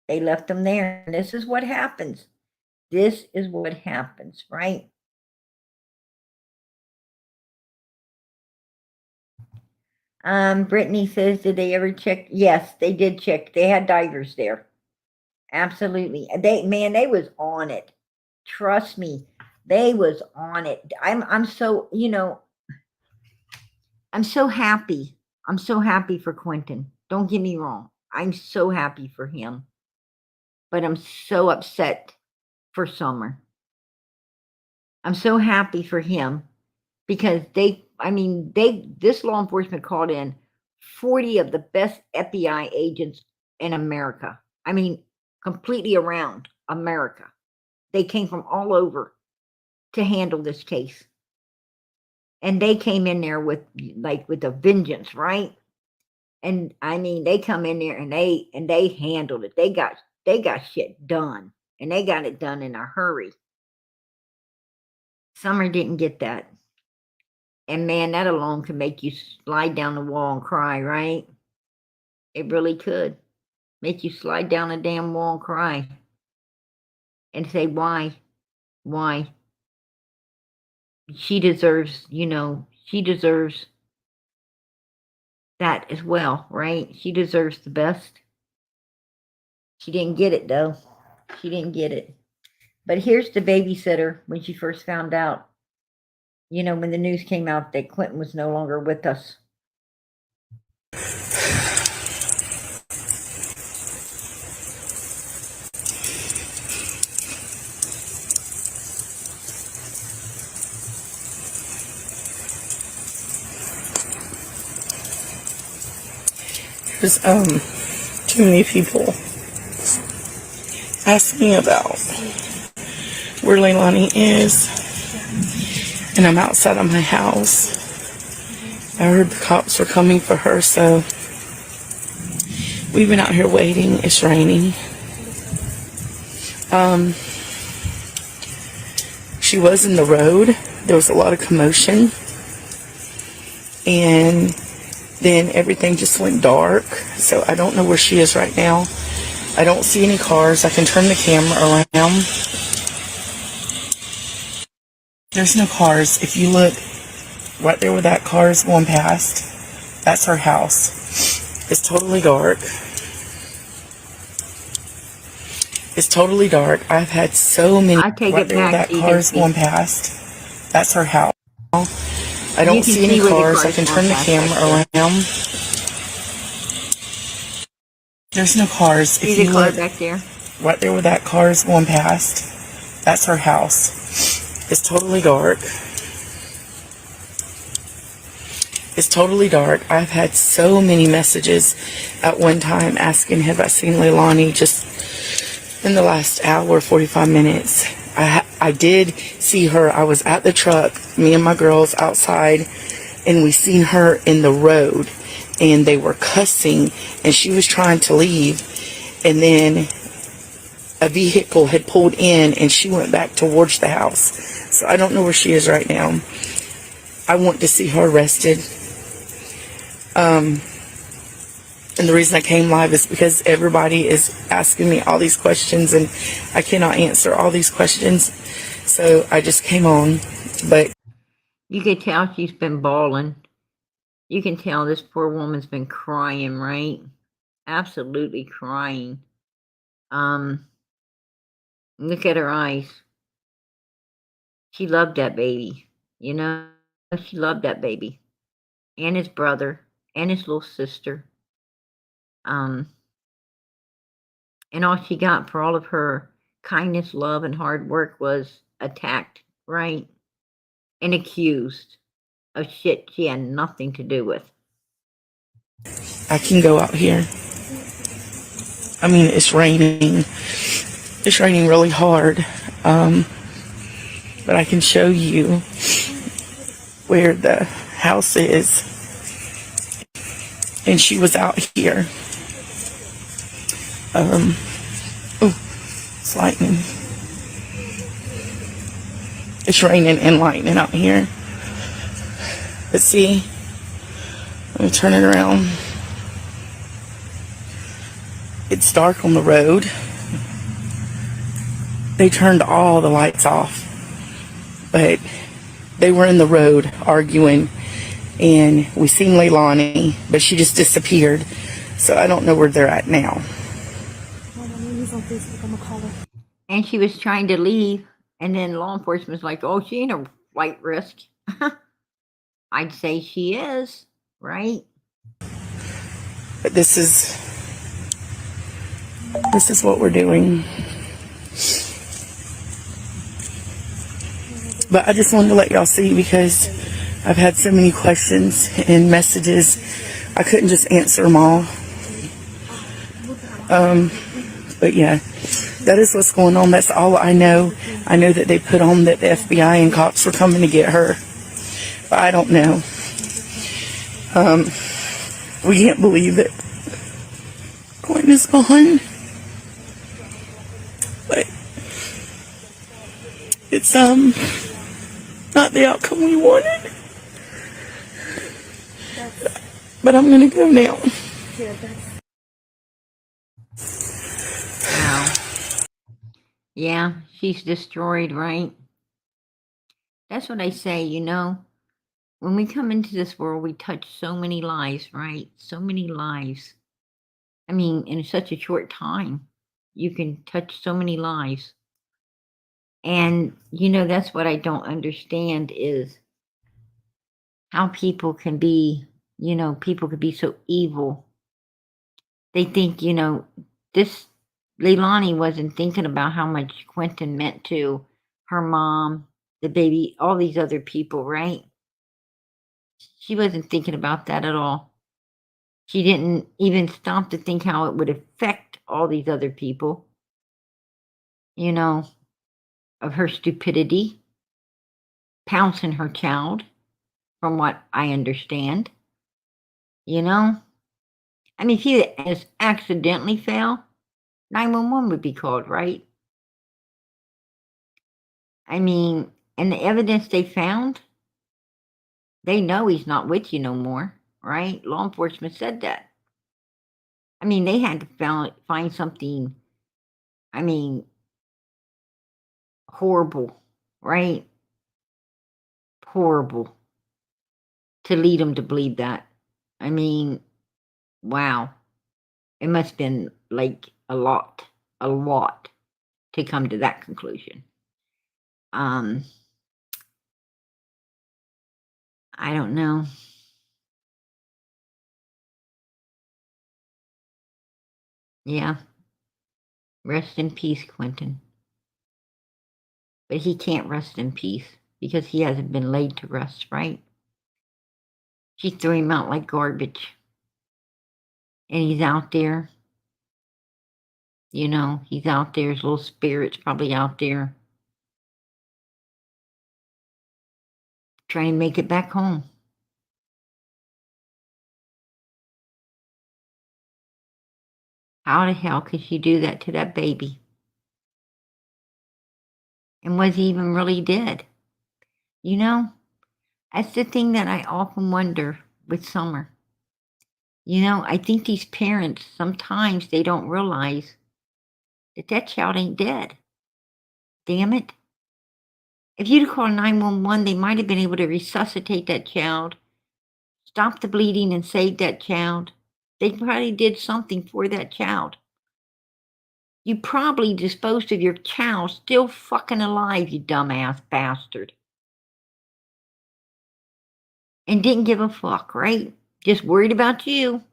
They left them there. And this is what happens. This is what happens, right? Brittany says, did they ever check? Yes, they did check. They had divers there. Absolutely. They was on it. Trust me, they was on it. I'm so, I'm so happy. I'm so happy for Quinton. Don't get me wrong. I'm so happy for him. But I'm so upset for Summer. I'm so happy for him because this law enforcement called in 40 of the best FBI agents in America. I mean, completely around America. They came from all over to handle this case. And they came in there with a vengeance, right? And I mean, they come in there and they handled it. They got shit done. And they got it done in a hurry. Summer didn't get that. And man, that alone could make you slide down the wall and cry, right? It really could. Make you slide down the damn wall and cry. And say, why? Why? She deserves, she deserves that as well, right? She deserves the best. She didn't get it, though. She didn't get it. But here's the babysitter when she first found out, when the news came out that Quinton was no longer with us. There's too many people asking about where Leilani is, and I'm outside of my house. I heard the cops were coming for her, so we've been out here waiting. It's raining. She was in the road. There was a lot of commotion, and then everything just went dark, so I don't know where she is right now. I don't see any cars. I can turn the camera around. There's no cars. If you look right there where that car is going past, that's her house. It's totally dark. It's totally dark. I've had so many. I take right it there where back. that car is going past, that's her house. I don't see any cars. I can turn the camera around. There's no cars. If you look back there, right there where that car is going past, that's her house. It's totally dark. It's totally dark. I've had so many messages at one time asking, have I seen Leilani, just in the last hour, 45 minutes. I did see her. I was at the truck, me and my girls outside, and we seen her in the road, and they were cussing, and she was trying to leave, and then a vehicle had pulled in, and she went back towards the house. So I don't know where she is right now. I want to see her arrested. And the reason I came live is because everybody is asking me all these questions, and I cannot answer all these questions. So I just came on. But you can tell she's been bawling. You can tell this poor woman's been crying, right? Absolutely crying. Look at her eyes. She loved that baby. You know, she loved that baby and his brother and his little sister. Um, and all she got for all of her kindness, love, and hard work was attacked, right? And accused of shit she had nothing to do with. I can go out here. I mean, it's raining. It's raining really hard. But I can show you where the house is. And she was out here. Oh, it's lightning. It's raining and lightning out here. But see, let me turn it around. It's dark on the road. They turned all the lights off. But they were in the road arguing. And we seen Leilani, but she just disappeared. So I don't know where they're at now. And she was trying to leave. And then law enforcement was like, oh, she ain't a flight risk. I'd say she is, right? But this is what we're doing. But I just wanted to let y'all see because I've had so many questions and messages. I couldn't just answer them all. But yeah, that is what's going on. That's all I know. I know that they put on that the FBI and cops were coming to get her. But I don't know. We can't believe it. Quinton is gone. But it's not the outcome we wanted. But I'm gonna go now. Wow. Yeah, she's destroyed, right? That's what I say, you know. When we come into this world, we touch so many lives, right? So many lives. I mean, in such a short time, you can touch so many lives. And, you know, that's what I don't understand is how people can be, you know, people could be so evil. They think, you know, this Leilani wasn't thinking about how much Quinton meant to her mom, the baby, all these other people, right? She wasn't thinking about that at all. She didn't even stop to think how it would affect all these other people, you know, of her stupidity, pouncing her child, from what I understand, you know? I mean, if he just accidentally fell, 911 would be called, right? I mean, and the evidence they found, they know he's not with you no more, right? Law enforcement said that. I mean, they had to find something, I mean, horrible, right? Horrible to lead them to believe that. I mean, wow. It must have been like a lot to come to that conclusion. I don't know. Yeah. Rest in peace, Quinton. But he can't rest in peace because he hasn't been laid to rest, right? She threw him out like garbage. And he's out there. You know, he's out there. His little spirit's probably out there. Trying to make it back home. How the hell could she do that to that baby? And was he even really dead? You know, that's the thing that I often wonder with Summer. You know, I think these parents, sometimes they don't realize that that child ain't dead. Damn it. If you'd called 911, they might have been able to resuscitate that child, stop the bleeding and save that child. They probably did something for that child. You probably disposed of your cow still fucking alive, you dumbass bastard. And didn't give a fuck, right? Just worried about you.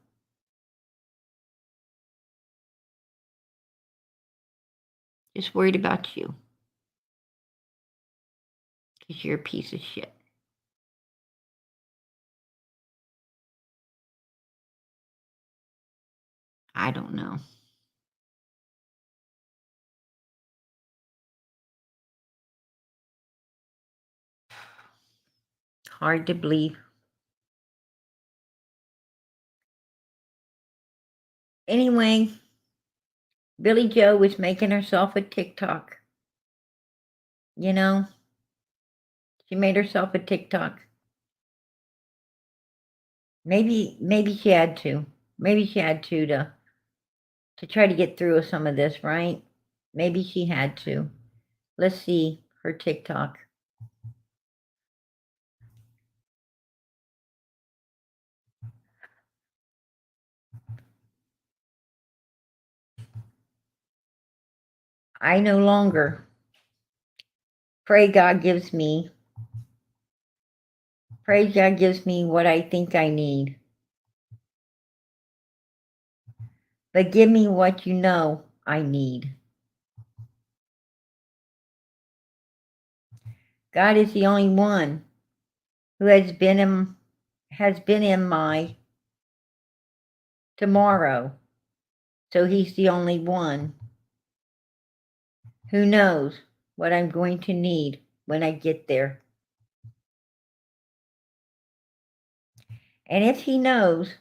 Just worried about you. Because you're a piece of shit. I don't know. Hard to believe. Anyway, Billy Joe was making herself a TikTok. You know, she made herself a TikTok. Maybe she had to. Maybe she had to try to get through with some of this, right? Maybe she had to. Let's see her TikTok. I no longer pray God gives me what I think I need. But give me what you know I need. God is the only one who has been in my tomorrow. So he's the only one who knows what I'm going to need when I get there. And if he knows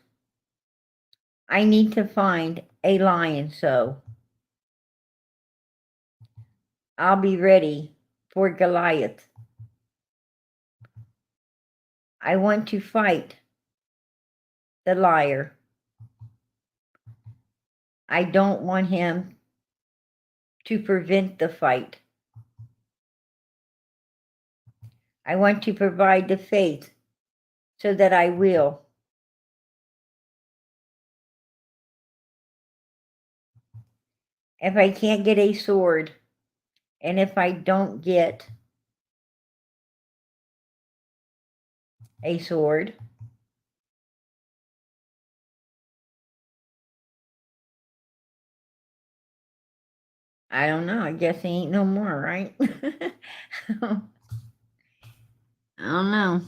I need to find a lion, so I'll be ready for Goliath. I want to fight the liar. I don't want him to prevent the fight. I want to provide the faith so that I will. If I can't get a sword, and if I don't get a sword, I don't know. I guess he ain't no more, right? I don't know.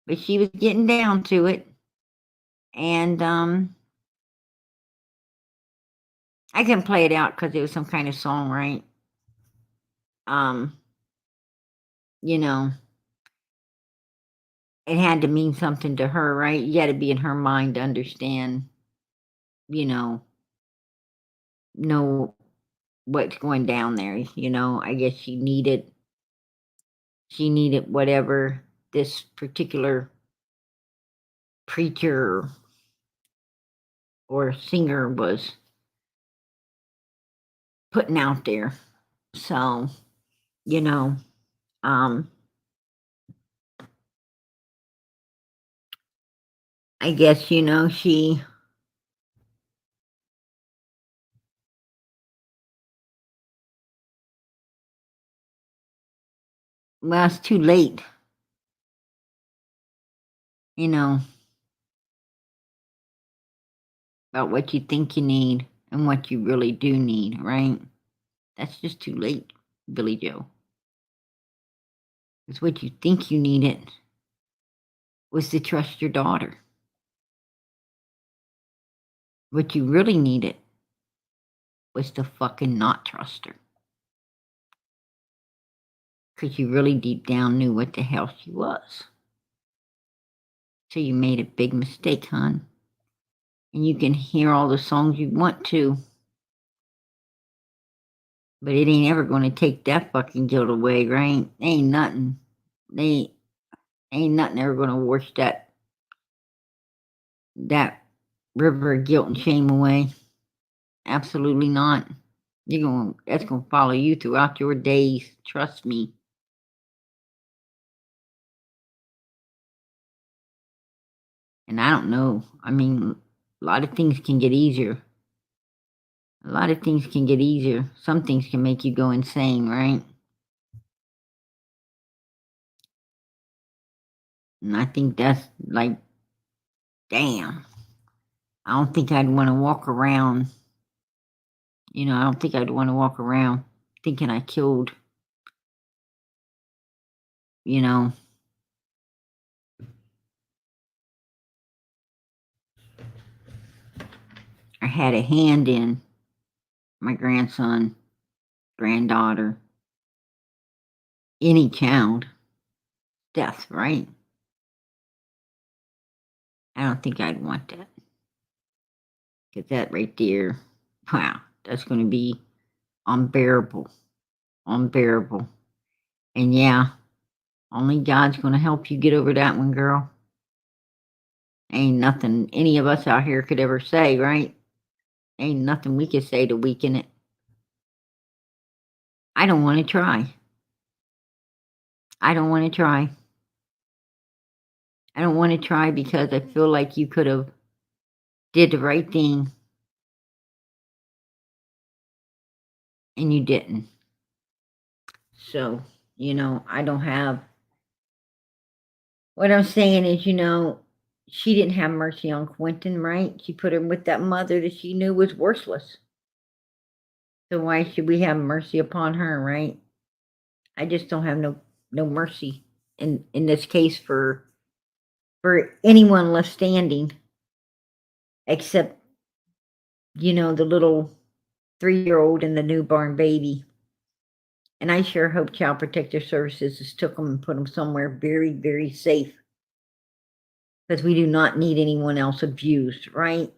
But she was getting down to it. And I couldn't play it out because it was some kind of song, right? You know, it had to mean something to her, right? You got to be in her mind to understand, you know what's going down there. I guess she needed whatever this particular preacher or singer was putting out there. So, I guess, she well, it's too late. About what you think you need and what you really do need, right? That's just too late, Billy Joe. Because what you think you needed was to trust your daughter. What you really needed was to fucking not trust her. Because you really deep down knew what the hell she was. So you made a big mistake, hon. And you can hear all the songs you want to, but it ain't ever going to take that fucking guilt away, right? Ain't nothing. Ain't nothing ever going to wash that river of guilt and shame away. Absolutely not. That's going to follow you throughout your days. Trust me. And I don't know. I mean, a lot of things can get easier. A lot of things can get easier. Some things can make you go insane, right? And I think that's like, damn. I don't think I'd want to walk around. I don't think I'd want to walk around thinking I killed, you know. I had a hand in my grandson, granddaughter, any child, death, right? I don't think I'd want that. Because that right there, wow, that's going to be unbearable. Unbearable. And yeah, only God's going to help you get over that one, girl. Ain't nothing any of us out here could ever say, right? Ain't nothing we could say to weaken it. I don't want to try. I don't want to try. I don't want to try because I feel like you could have did the right thing and you didn't. So, I don't have, what I'm saying is, she didn't have mercy on Quinton, right? She put him with that mother that she knew was worthless. So why should we have mercy upon her, right? I just don't have no mercy in this case for anyone left standing, except the little 3-year-old and the newborn baby. And I sure hope Child Protective Services has took them and put them somewhere very, very safe, because we do not need anyone else abused, right?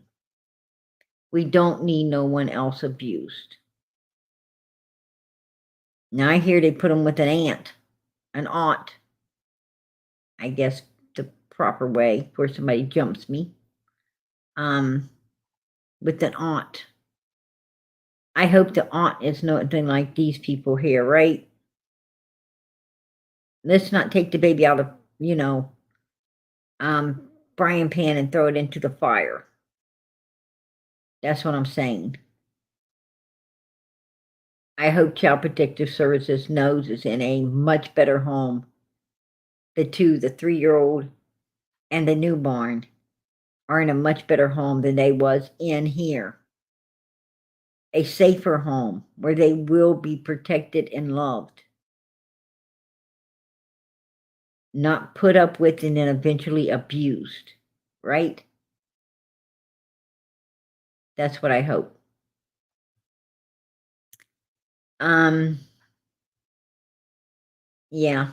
We don't need no one else abused. Now I hear they put them with an aunt. I guess the proper way before somebody jumps me. With an aunt. I hope the aunt is nothing like these people here, right? Let's not take the baby out of, frying pan and throw it into the fire. That's what I'm saying. I hope Child Protective Services knows it's in a much better home. The 3-year-old and the newborn are in a much better home than they was in here. A safer home where they will be protected and loved. Not put up with and then eventually abused, right? That's what I hope. Yeah.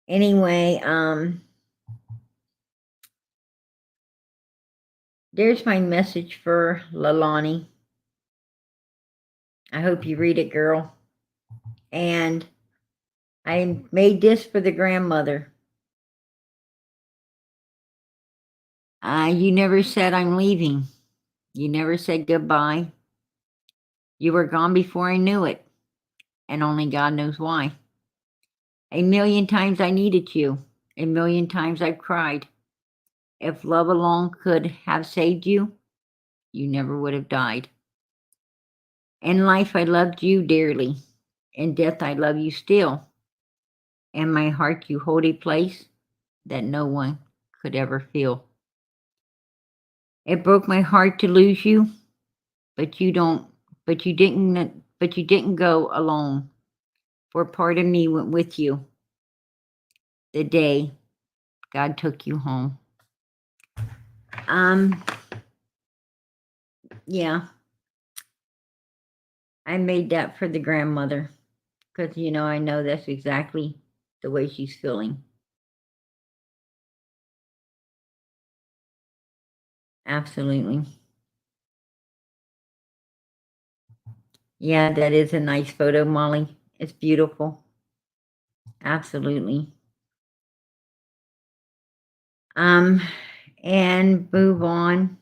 Anyway, there's my message for Leilani. I hope you read it, girl. And I made this for the grandmother. You never said I'm leaving. You never said goodbye. You were gone before I knew it. And only God knows why. A million times I needed you. A million times I've cried. If love alone could have saved you, you never would have died. In life, I loved you dearly. In death, I love you still. In my heart, you hold a place that no one could ever feel. It broke my heart to lose you, but you didn't go alone. For part of me went with you the day God took you home. Yeah. I made that for the grandmother because, I know that's exactly the way she's feeling. Absolutely. Yeah, that is a nice photo, Molly. It's beautiful. Absolutely. And move on.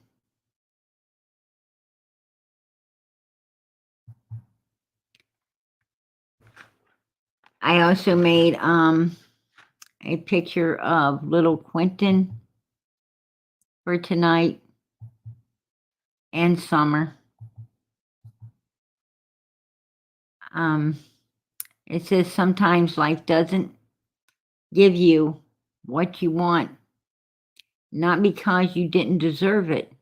I also made a picture of little Quinton for tonight. and Summer. It says sometimes life doesn't give you what you want, not because you didn't deserve it,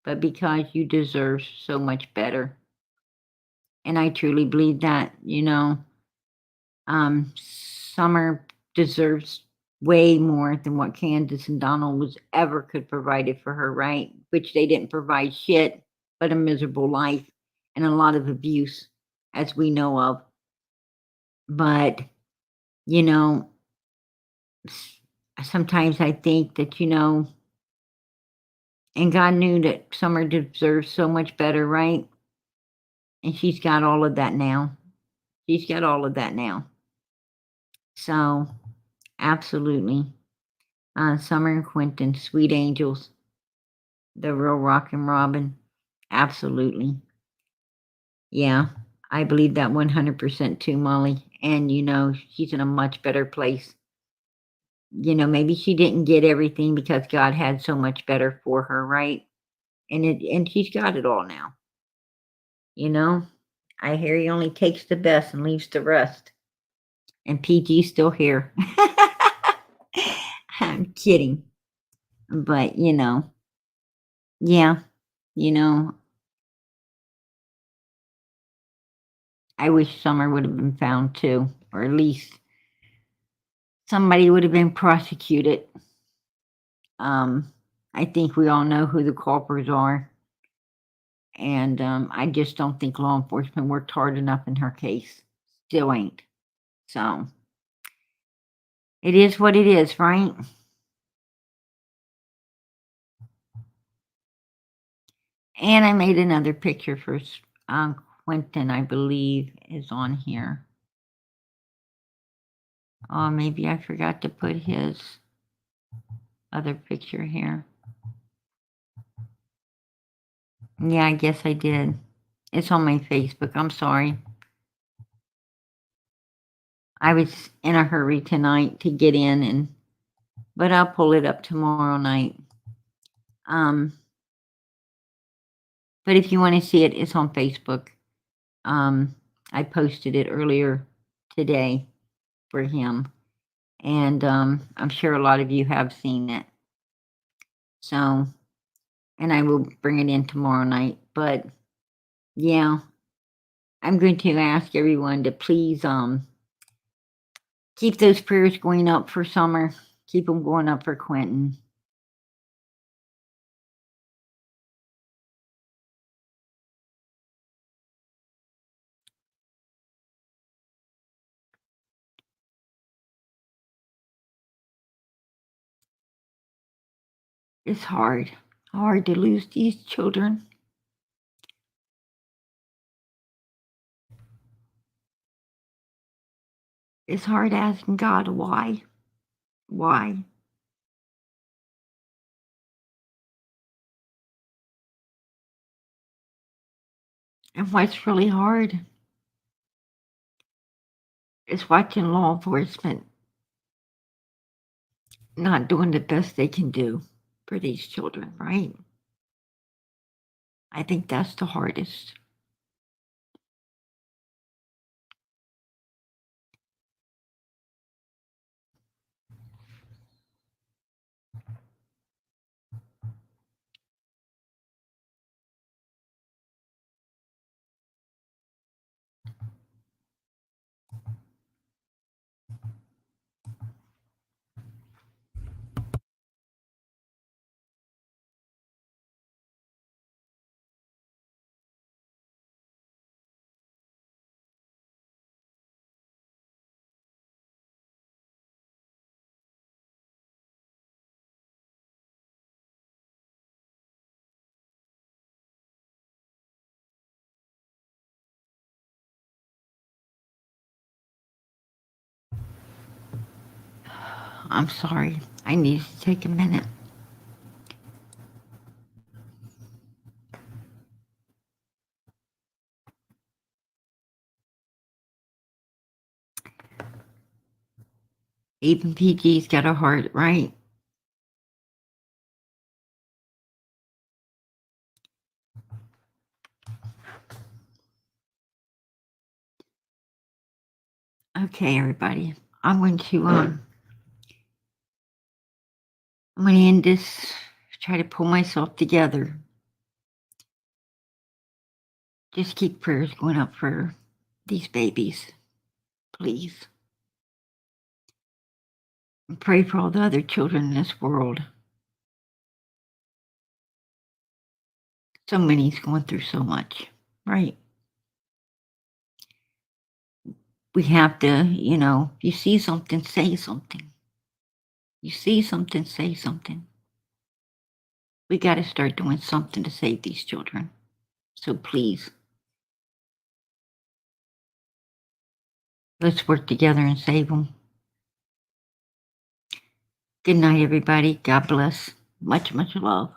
but because you deserve so much better. And I truly believe that, Summer deserves way more than what Candace and Donald was ever could provided for her, right? Which they didn't provide shit, but a miserable life and a lot of abuse, as we know of. But, you know, sometimes I think that, and God knew that Summer deserves so much better, right? And she's got all of that now. She's got all of that now. So, absolutely. Summer and Quinton, sweet angels. The real rockin' Robin. Absolutely. Yeah, I believe that 100% too, Molly. And, she's in a much better place. Maybe she didn't get everything because God had so much better for her, right? And she's got it all now. I hear he only takes the best and leaves the rest. And PG's still here. I'm kidding. But, yeah, I wish Summer would have been found too, or at least somebody would have been prosecuted. I think we all know who the culprits are. And I just don't think law enforcement worked hard enough in her case. Still ain't. So it is what it is, right? And I made another picture for Quinton, I believe, is on here. Oh, maybe I forgot to put his other picture here. Yeah, I guess I did. It's on my Facebook. I'm sorry. I was in a hurry tonight to get in, but I'll pull it up tomorrow night. But if you want to see it, it's on Facebook. I posted it earlier today for him, and I'm sure a lot of you have seen it. So, and I will bring it in tomorrow night. But yeah, I'm going to ask everyone to please keep those prayers going up for Summer. Keep them going up for Quinton. It's hard to lose these children. It's hard asking God why. Why? And what's really hard is watching law enforcement not doing the best they can do for these children, right? I think that's the hardest. I'm sorry. I need to take a minute. Even PG's got a heart, right? Okay, everybody. I'm going to end this, try to pull myself together. Just keep prayers going up for these babies, please. And pray for all the other children in this world. So many's going through so much, right? We have to, if you see something, say something. You see something, say something. We got to start doing something to save these children. So please, let's work together and save them. Good night, everybody. God bless. Much, much love.